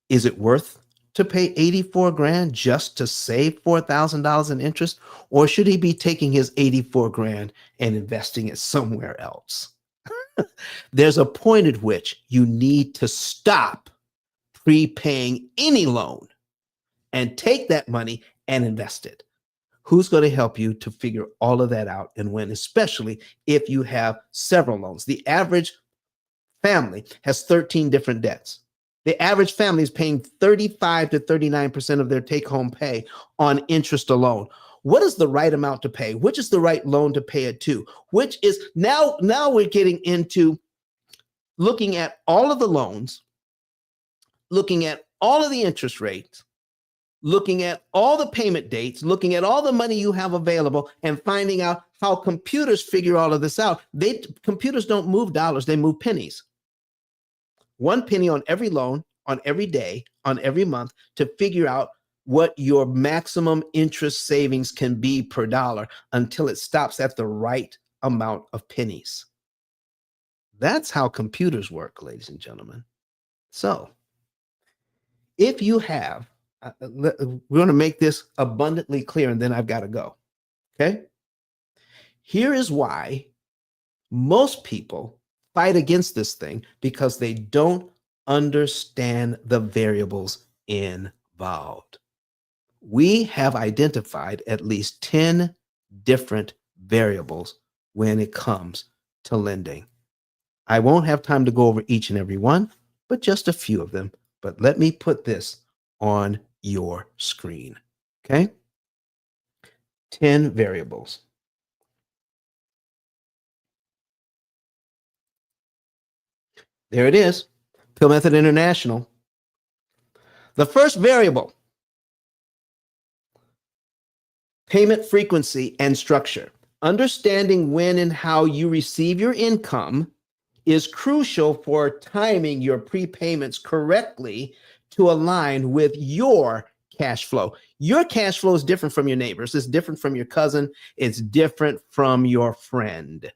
is it worth to pay 84 grand just to save $4,000 in interest? Or should he be taking his 84 grand and investing it somewhere else? There's a point at which you need to stop prepaying any loan and take that money and invest it. Who's going to help you to figure all of that out and when, especially if you have several loans? The average family has 13 different debts. The average family is paying 35 to 39% of their take-home pay on interest alone. What is the right amount to pay? Which is the right loan to pay it to? Which is now we're getting into looking at all of the loans, looking at all of the interest rates, looking at all the payment dates, looking at all the money you have available, and finding out how computers figure all of this out. Computers don't move dollars, they move pennies. 1 penny on every loan, on every day, on every month to figure out what your maximum interest savings can be per dollar until it stops at the right amount of pennies. That's how computers work, ladies and gentlemen. So if you have, we're going to make this abundantly clear and then I've got to go. Okay. Here is why most people fight against this thing, because they don't understand the variables involved. We have identified at least 10 different variables when it comes to lending. I won't have time to go over each and every one, but just a few of them. But let me put this on your screen. Okay. 10 variables. There it is, P.I.L.L Method International. The first variable, payment frequency and structure. Understanding when and how you receive your income is crucial for timing your prepayments correctly to align with your cash flow. Your cash flow is different from your neighbors. It's different from your cousin. It's different from your friend.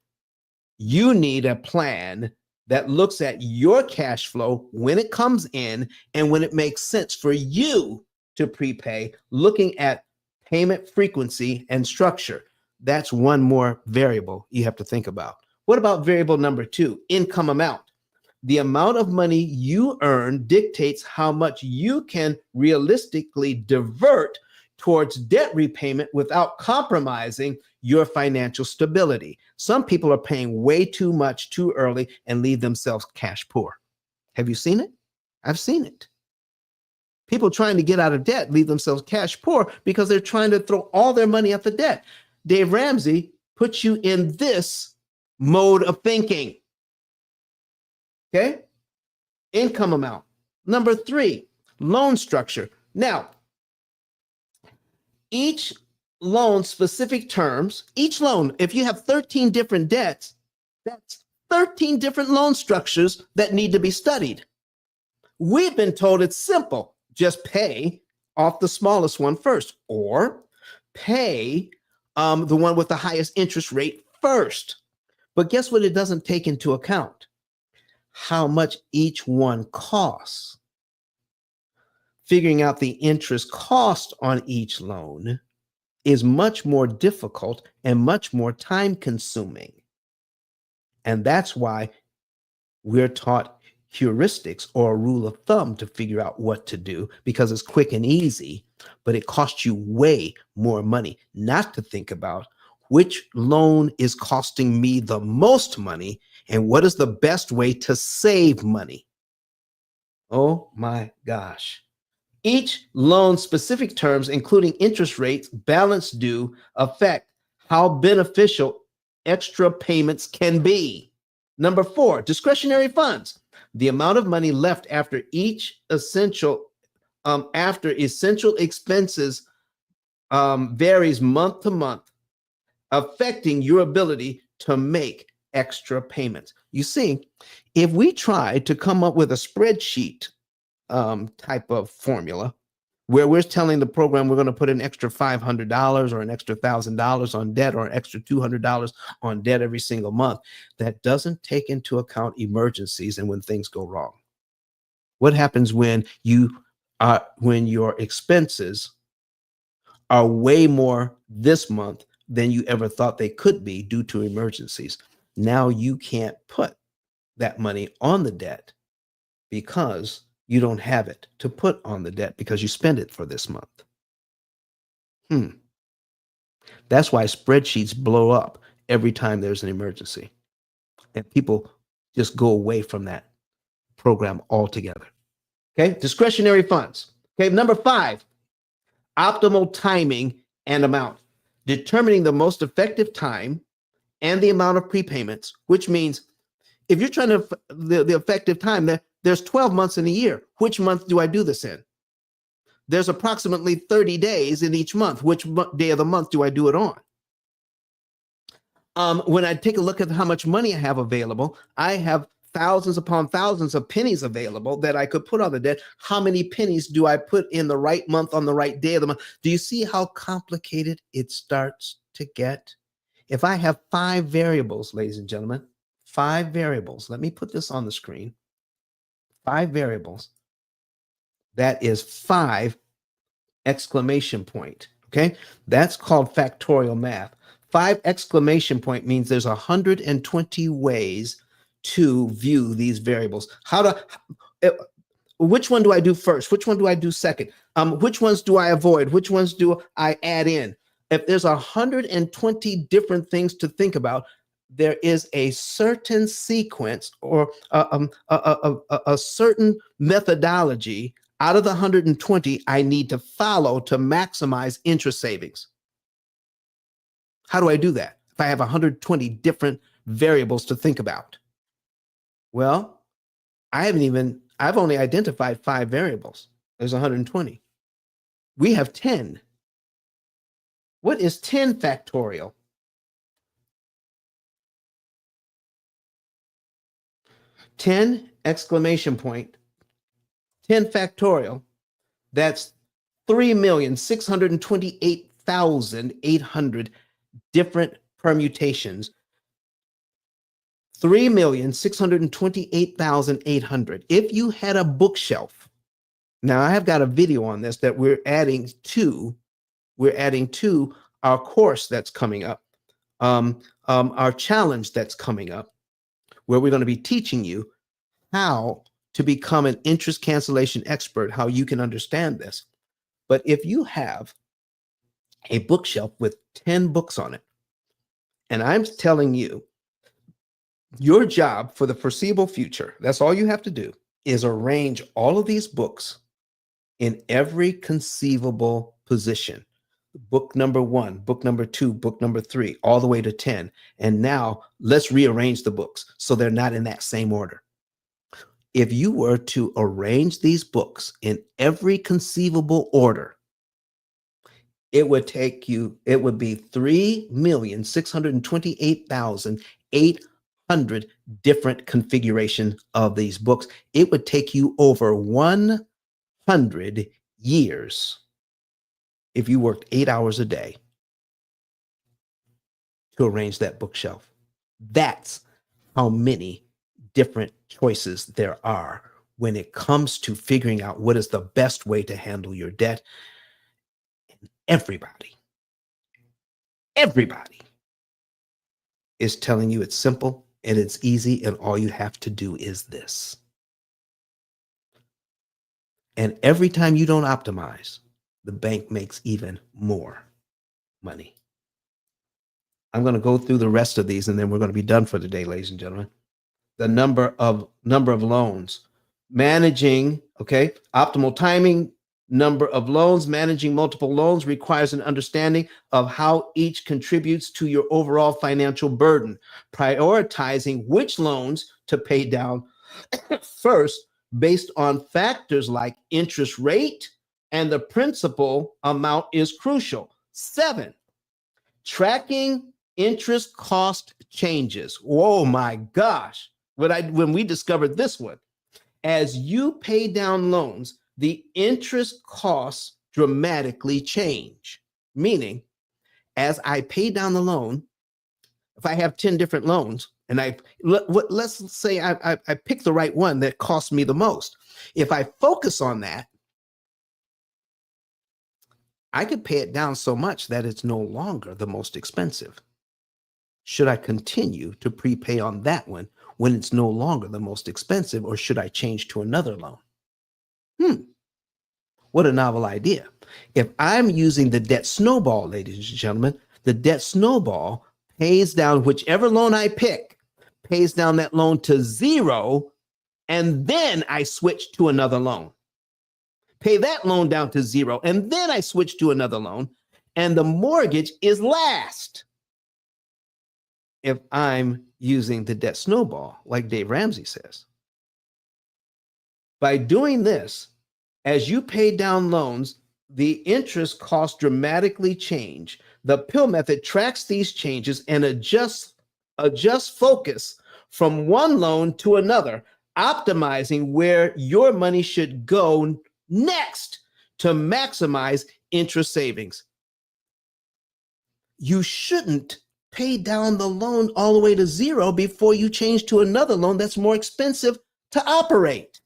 You need a plan that looks at your cash flow when it comes in and when it makes sense for you to prepay, looking at payment frequency and structure. That's one more variable you have to think about. What about variable number 2, income amount? The amount of money you earn dictates how much you can realistically divert towards debt repayment without compromising your financial stability. Some people are paying way too much too early and leave themselves cash poor. Have you seen it? I've seen it. People trying to get out of debt leave themselves cash poor because they're trying to throw all their money at the debt. Dave Ramsey puts you in this mode of thinking. Okay? Income amount. Number 3, loan structure. Now, each loan specific terms, each loan, if you have 13 different debts, that's 13 different loan structures that need to be studied. We've been told it's simple. Just pay off the smallest one first, or pay the one with the highest interest rate first. But guess what it doesn't take into account? How much each one costs. Figuring out the interest cost on each loan is much more difficult and much more time consuming. And that's why we're taught heuristics or a rule of thumb to figure out what to do, because it's quick and easy, but it costs you way more money not to think about which loan is costing me the most money and what is the best way to save money. Oh my gosh. Each loan's specific terms, including interest rates, balance due, affect how beneficial extra payments can be. Number 4, discretionary funds. The amount of money left after essential expenses varies month to month, affecting your ability to make extra payments. You see, if we try to come up with a spreadsheet type of formula where we're telling the program we're going to put an extra $500 or an extra $1,000 on debt or an extra $200 on debt every single month, that doesn't take into account emergencies and when things go wrong. What happens when your expenses are way more this month than you ever thought they could be due to emergencies? Now you can't put that money on the debt because you don't have it to put on the debt because you spend it for this month. That's why spreadsheets blow up every time there's an emergency. And people just go away from that program altogether. Okay, discretionary funds. Okay, number 5, optimal timing and amount. Determining the most effective time and the amount of prepayments, which means if you're trying to, the effective time, there's 12 months in a year. Which month do I do this in? There's approximately 30 days in each month. Which day of the month do I do it on? When I take a look at how much money I have available, I have thousands upon thousands of pennies available that I could put on the debt. How many pennies do I put in the right month on the right day of the month? Do you see how complicated it starts to get? If I have 5 variables, ladies and gentlemen, 5 variables, let me put this on the screen. 5 variables. That is 5 exclamation point. Okay, that's called factorial math. 5 exclamation point means there's 120 ways to view these variables. Which one do I do first? Which one do I do second? Which ones do I avoid? Which ones do I add in? If there's 120 different things to think about, there is a certain sequence or a certain methodology out of the 120 I need to follow to maximize interest savings. How do I do that if I have 120 different variables to think about? Well, I've only identified 5 variables. There's 120. We have 10. What is 10 factorial? 10 exclamation point, 10 factorial, that's 3,628,800 different permutations. 3,628,800. If you had a bookshelf, now I have got a video on this that we're adding to our course that's coming up, our challenge that's coming up, where we're going to be teaching you how to become an interest cancellation expert, how you can understand this. But if you have a bookshelf with 10 books on it, and I'm telling you, your job for the foreseeable future, that's all you have to do, is arrange all of these books in every conceivable position. Book number 1, book number 2, book number 3, all the way to 10. And now let's rearrange the books so they're not in that same order. If you were to arrange these books in every conceivable order, it would be 3,628,800 100 different configurations of these books. It would take you over 100 years if you worked 8 hours a day to arrange that bookshelf. That's how many different choices there are when it comes to figuring out what is the best way to handle your debt. Everybody is telling you it's simple and it's easy, and all you have to do is this. And every time you don't optimize, the bank makes even more money. I'm going to go through the rest of these, and then we're going to be done for the day, ladies and gentlemen. The number of loans, managing, okay, optimal timing, number of loans, managing multiple loans requires an understanding of how each contributes to your overall financial burden. Prioritizing which loans to pay down first based on factors like interest rate and the principal amount is crucial. 7, tracking interest cost changes. Oh my gosh. When we discovered this one, as you pay down loans, the interest costs dramatically change. Meaning, as I pay down the loan, if I have 10 different loans, and let's say I pick the right one that costs me the most. If I focus on that, I could pay it down so much that it's no longer the most expensive. Should I continue to prepay on that one when it's no longer the most expensive, or should I change to another loan? What a novel idea. If I'm using the debt snowball, ladies and gentlemen, the debt snowball pays down whichever loan I pick, pays down that loan to 0, and then I switch to another loan. Pay that loan down to 0, and then I switch to another loan, and the mortgage is last. If I'm using the debt snowball, like Dave Ramsey says. By doing this, as you pay down loans, the interest costs dramatically change. The P.I.L.L method tracks these changes and adjusts focus from one loan to another, optimizing where your money should go next to maximize interest savings. You shouldn't pay down the loan all the way to 0 before you change to another loan that's more expensive to operate.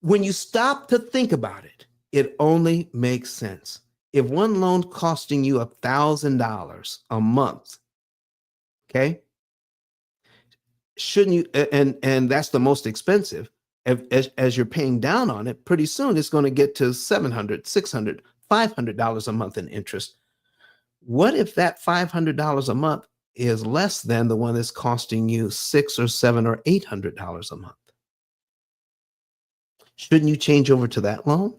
When you stop to think about it, it only makes sense. If one loan costing you $1,000 a month, okay, shouldn't you, and that's the most expensive, as you're paying down on it, pretty soon it's going to get to $700, $600, $500 a month in interest. What if that $500 a month is less than the one that's costing you $600 or $700 or $800 a month? Shouldn't you change over to that loan?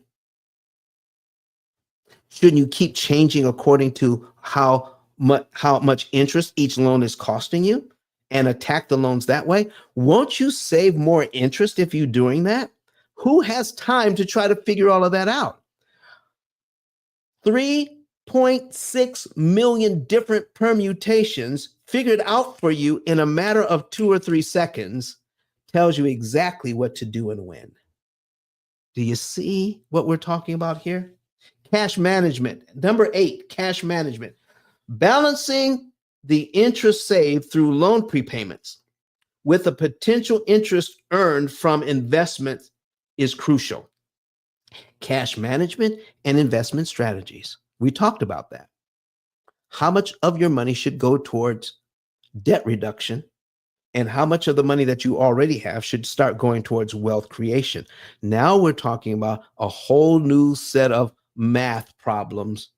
Shouldn't you keep changing according to how much interest each loan is costing you and attack the loans that way? Won't you save more interest if you're doing that? Who has time to try to figure all of that out? 3.6 million different permutations figured out for you in a matter of 2 or 3 seconds tells you exactly what to do and when. Do you see what we're talking about here? Cash management. Number 8, cash management. Balancing the interest saved through loan prepayments with the potential interest earned from investments is crucial. Cash management and investment strategies. We talked about that. How much of your money should go towards debt reduction, and how much of the money that you already have should start going towards wealth creation. Now we're talking about a whole new set of math problems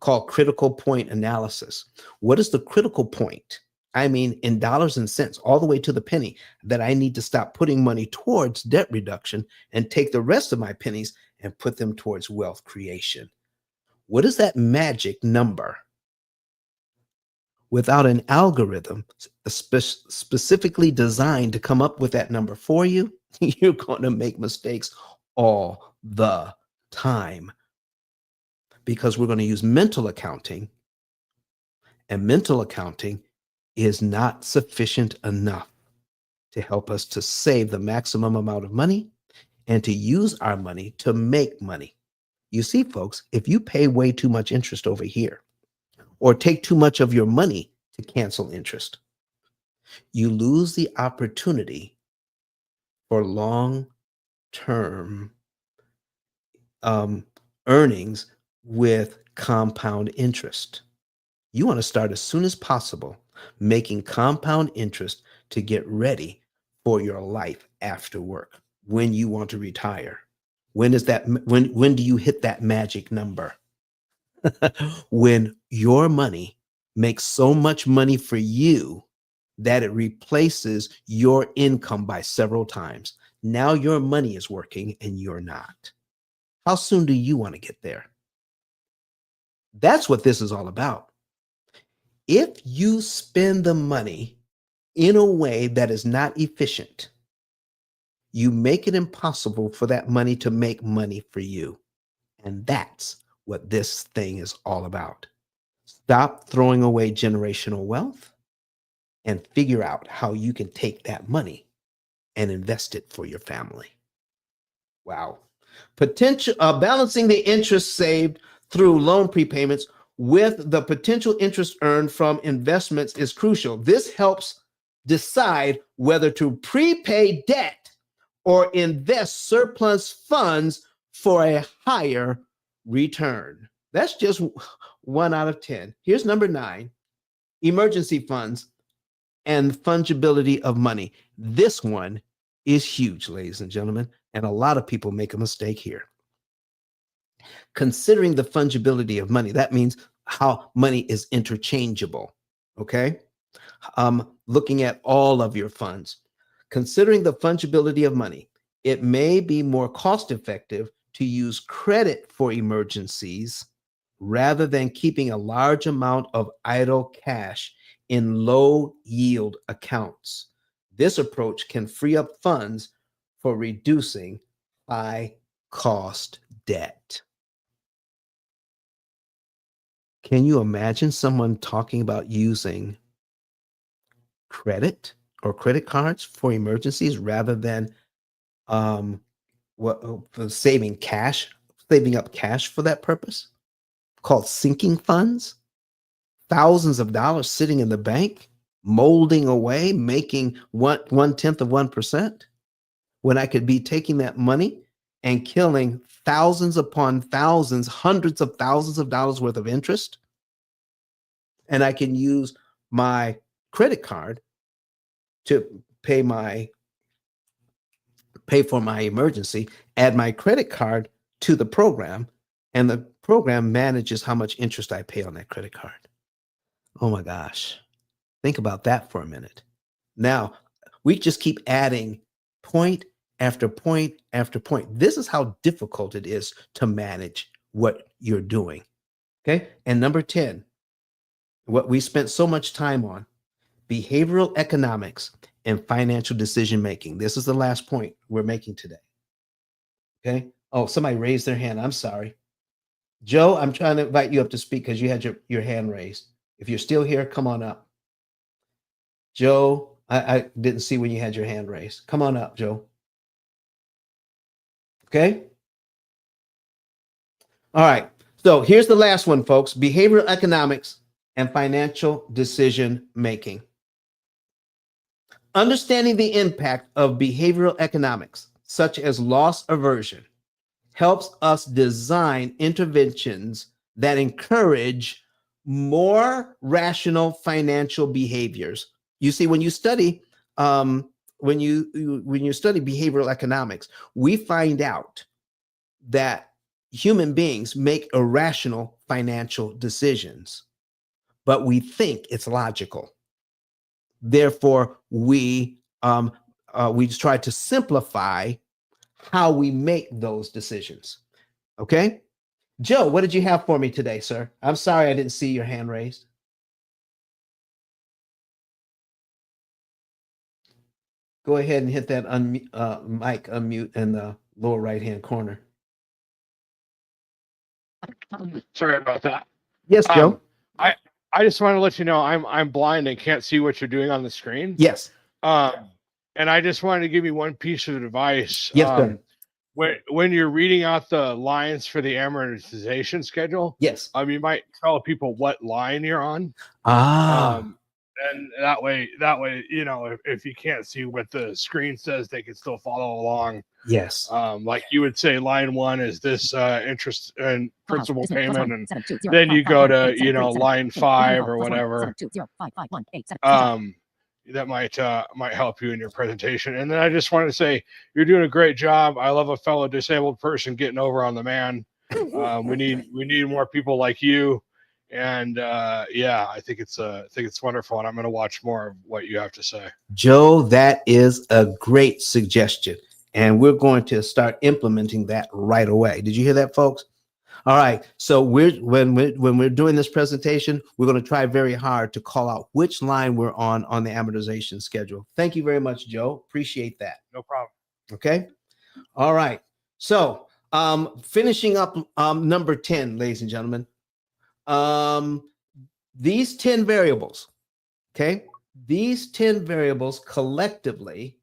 called critical point analysis. What is the critical point? I mean, in dollars and cents, all the way to the penny, that I need to stop putting money towards debt reduction and take the rest of my pennies and put them towards wealth creation. What is that magic number? Without an algorithm specifically designed to come up with that number for you, you're going to make mistakes all the time, because we're going to use mental accounting, and mental accounting is not sufficient enough to help us to save the maximum amount of money and to use our money to make money. You see, folks, if you pay way too much interest over here or take too much of your money to cancel interest, you lose the opportunity for long-term earnings with compound interest. You want to start as soon as possible making compound interest to get ready for your life after work when you want to retire. When is that? When do you hit that magic number? When your money makes so much money for you that it replaces your income by several times. Now your money is working and you're not. How soon do you want to get there? That's what this is all about. If you spend the money in a way that is not efficient, you make it impossible for that money to make money for you. And that's what this thing is all about. Stop throwing away generational wealth and figure out how you can take that money and invest it for your family. Wow. Potential balancing the interest saved through loan prepayments with the potential interest earned from investments is crucial. This helps decide whether to prepay debt or invest surplus funds for a higher return. That's just 1 out of 10. Here's number 9, emergency funds and fungibility of money. This one is huge, ladies and gentlemen, and a lot of people make a mistake here. Considering the fungibility of money, that means how money is interchangeable, okay? Looking at all of your funds. Considering the fungibility of money, it may be more cost-effective to use credit for emergencies rather than keeping a large amount of idle cash in low-yield accounts. This approach can free up funds for reducing high-cost debt. Can you imagine someone talking about using credit or credit cards for emergencies rather than for saving up cash for that purpose? Called sinking funds? Thousands of dollars sitting in the bank, molding away, making 1/10 of 1%, when I could be taking that money and killing thousands upon thousands, hundreds of thousands of dollars worth of interest. And I can use my credit card to pay for my emergency, add my credit card to the program, and the program manages how much interest I pay on that credit card. Oh my gosh. Think about that for a minute. Now, we just keep adding point after point after point. This is how difficult it is to manage what you're doing. Okay. And number 10, what we spent so much time on, behavioral economics and financial decision making. This is the last point we're making today. Okay. Oh, somebody raised their hand. I'm sorry. Joe, I'm trying to invite you up to speak because you had your hand raised. If you're still here, come on up. Joe, I didn't see when you had your hand raised. Come on up, Joe. Okay. All right. So here's the last one, folks. Behavioral economics and financial decision making. Understanding the impact of behavioral economics, such as loss aversion, helps us design interventions that encourage more rational financial behaviors. You see, when you study when you study behavioral economics, we find out that human beings make irrational financial decisions, but we think it's logical. Therefore, we try to simplify how we make those decisions. Okay, Joe, what did you have for me today, sir? I'm sorry I didn't see your hand raised. Go ahead and hit that mic unmute in the lower right-hand corner. Sorry about that. Yes, Joe. I just want to let you know I'm blind and can't see what you're doing on the screen. Yes. And I just wanted to give you one piece of advice. Yes, sir. When you're reading out the lines for the amortization schedule, Yes. you might tell people what line you're on. And that way, you know, if you can't see what the screen says, they can still follow along. Yes. Like you would say, line 1 is this interest and principal payment, and then you go to, you know, line 5 or whatever. That might help you in your presentation. And then I just wanted to say, you're doing a great job. I love a fellow disabled person getting over on the man. We need more people like you. And yeah, I think it's wonderful, and I'm going to watch more of what you have to say. Joe, that is a great suggestion, and we're going to start implementing that right away. Did you hear that, folks? All right. So when we're doing this presentation, we're going to try very hard to call out which line we're on the amortization schedule. Thank you very much, Joe. Appreciate that. No problem. Okay. All right. So finishing up number 10, ladies and gentlemen. These 10 variables, okay? These 10 variables collectively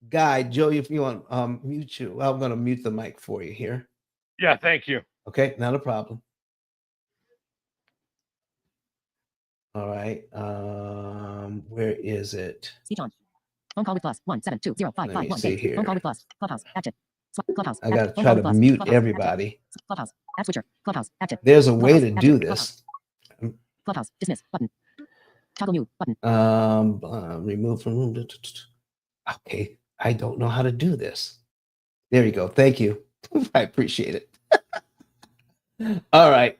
guide, Joe, if you want mute you. I'm going to mute the mic for you here. Yeah, thank you. Okay, not a problem. All right. Where is it? Speech on. Phone call with plus 1720551. Let me see here. Phone call with plus. Clubhouse. Action. Clubhouse. I got to try to mute everybody. Clubhouse. App switcher. Clubhouse. Action. There's a way to do this. Clubhouse. Dismiss button. Toggle mute button. Remove from. Okay, I don't know how to do this. There you go. Thank you. I appreciate it. All right.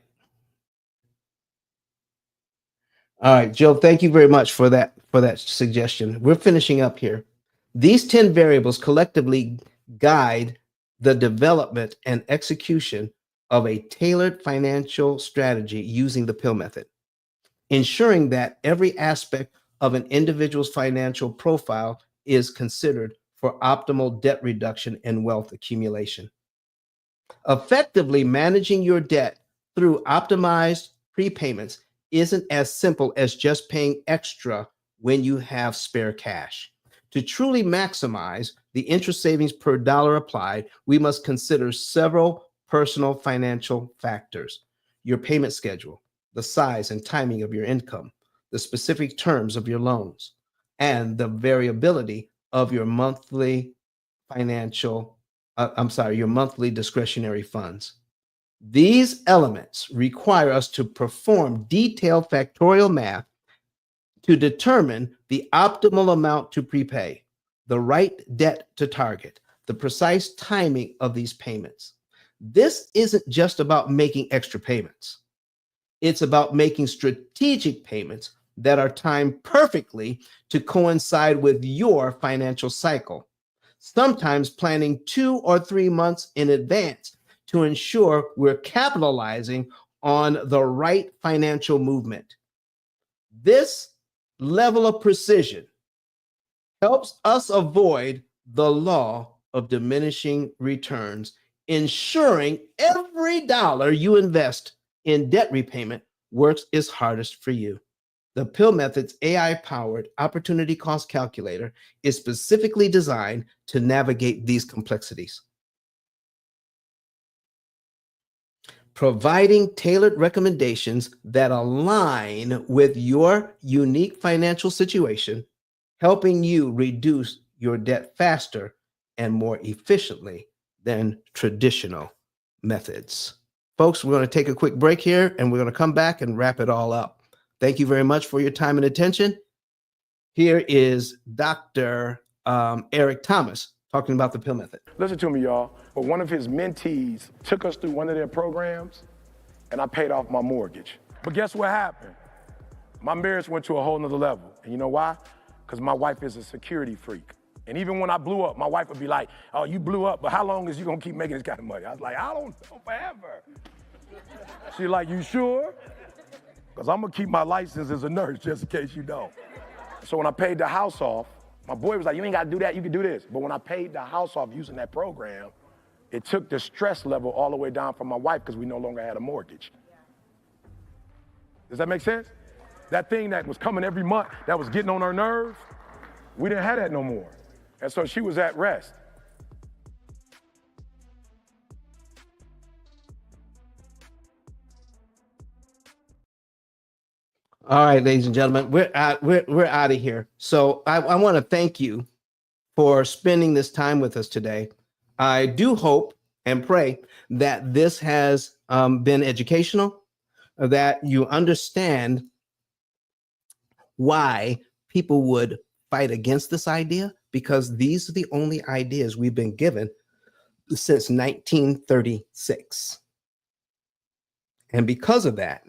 All right, Joe, thank you very much for that suggestion. We're finishing up here. These 10 variables collectively guide the development and execution of a tailored financial strategy using the P.I.L.L method, ensuring that every aspect of an individual's financial profile is considered for optimal debt reduction and wealth accumulation. Effectively managing your debt through optimized prepayments isn't as simple as just paying extra when you have spare cash. To truly maximize the interest savings per dollar applied, we must consider several personal financial factors: your payment schedule, the size and timing of your income, the specific terms of your loans, and the variability of your monthly your monthly discretionary funds. These elements require us to perform detailed factorial math to determine the optimal amount to prepay, the right debt to target, the precise timing of these payments. This isn't just about making extra payments. It's about making strategic payments that are timed perfectly to coincide with your financial cycle, sometimes planning 2 or 3 months in advance to ensure we're capitalizing on the right financial movement. This level of precision helps us avoid the law of diminishing returns, ensuring every dollar you invest in debt repayment works its hardest for you. The P.I.L.L method's AI-powered opportunity cost calculator is specifically designed to navigate these complexities, providing tailored recommendations that align with your unique financial situation, helping you reduce your debt faster and more efficiently than traditional methods. Folks, we're going to take a quick break here, and we're going to come back and wrap it all up. Thank you very much for your time and attention. Here is Dr. Eric Thomas talking about the P.I.L.L method. Listen to me, y'all. But one of his mentees took us through one of their programs, and I paid off my mortgage. But guess what happened? My marriage went to a whole nother level. And you know why? Because my wife is a security freak. And even when I blew up, my wife would be like, "Oh, you blew up, but how long is you gonna keep making this kind of money?" I was like, "I don't know, forever." She's like, "You sure?" Because I'm gonna keep my license as a nurse just in case you don't. So when I paid the house off, my boy was like, "You ain't gotta do that, you can do this." But when I paid the house off using that program, it took the stress level all the way down for my wife because we no longer had a mortgage. Does that make sense? that thing that was coming every month, that was getting on her nerves, we didn't have that no more. And so she was at rest. All right, ladies and gentlemen, we're out of here. So I want to thank you for spending this time with us today. I do hope and pray that this has been educational, that you understand why people would fight against this idea, because these are the only ideas we've been given since 1936. And because of that,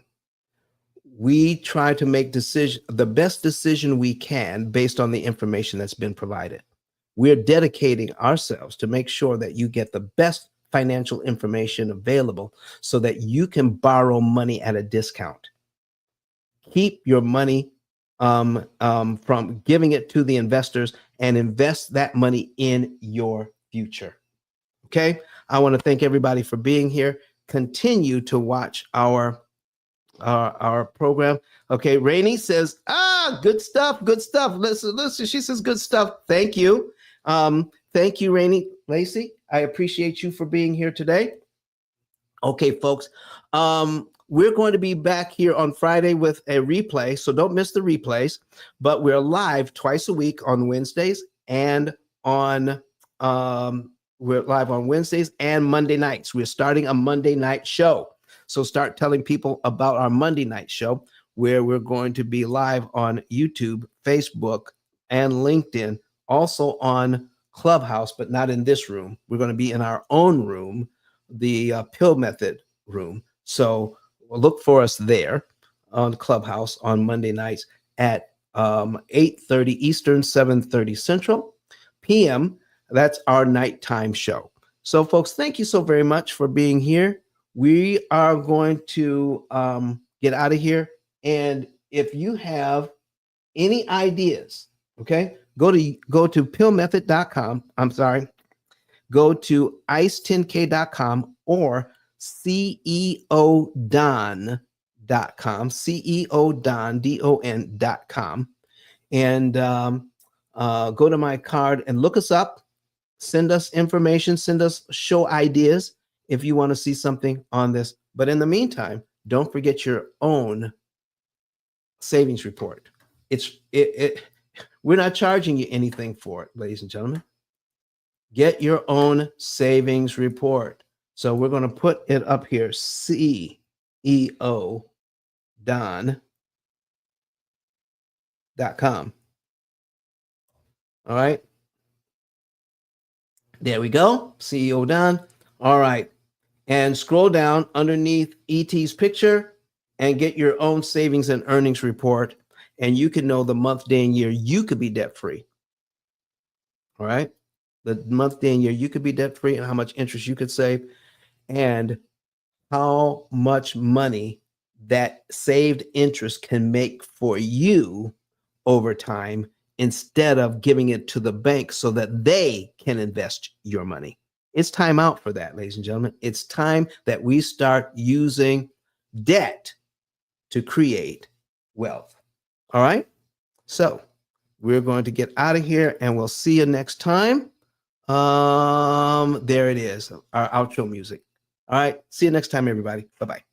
we try to make the best decision we can based on the information that's been provided. We're dedicating ourselves to make sure that you get the best financial information available so that you can borrow money at a discount. Keep your money from giving it to the investors and invest that money in your future. Okay. I want to thank everybody for being here. Continue to watch our program. Okay, Rainey says, good stuff. Listen, she says good stuff. Thank you. Thank you, Rainey. Lacey, I appreciate you for being here today. Okay, folks, we're going to be back here on Friday with a replay, so don't miss the replays, but we're live twice a week on Wednesdays and on we're live on Wednesdays and Monday nights. We're starting a Monday night show. So start telling people about our Monday night show, where we're going to be live on YouTube, Facebook, and LinkedIn, also on Clubhouse, but not in this room. We're going to be in our own room, the P.I.L.L method room. So look for us there on Clubhouse on Monday nights at 8:30 Eastern, 7:30 Central p.m. That's our nighttime show. So folks, thank you so very much for being here. We are going to get out of here. And if you have any ideas, okay, go to P.I.L.L method.com. I'm sorry. Go to ice10k.com or ceodon.com, ceodon.com, and go to my card and look us up. Send us information, send us show ideas if you want to see something on this. But in the meantime, don't forget your own savings report. We're not charging you anything for it, ladies and gentlemen. Get your own savings report. So we're going to put it up here, ceodon.com. All right. There we go. CEO Don. All right. And scroll down underneath ET's picture and get your own savings and earnings report. And you can know the month, day, and year you could be debt free. All right. The month, day, and year you could be debt free, and how much interest you could save, and how much money that saved interest can make for you over time, instead of giving it to the bank so that they can invest your money. It's time out for that, ladies and gentlemen. It's time that we start using debt to create wealth. All right. So we're going to get out of here, and we'll see you next time. There it is, our outro music. All right. See you next time, everybody. Bye-bye.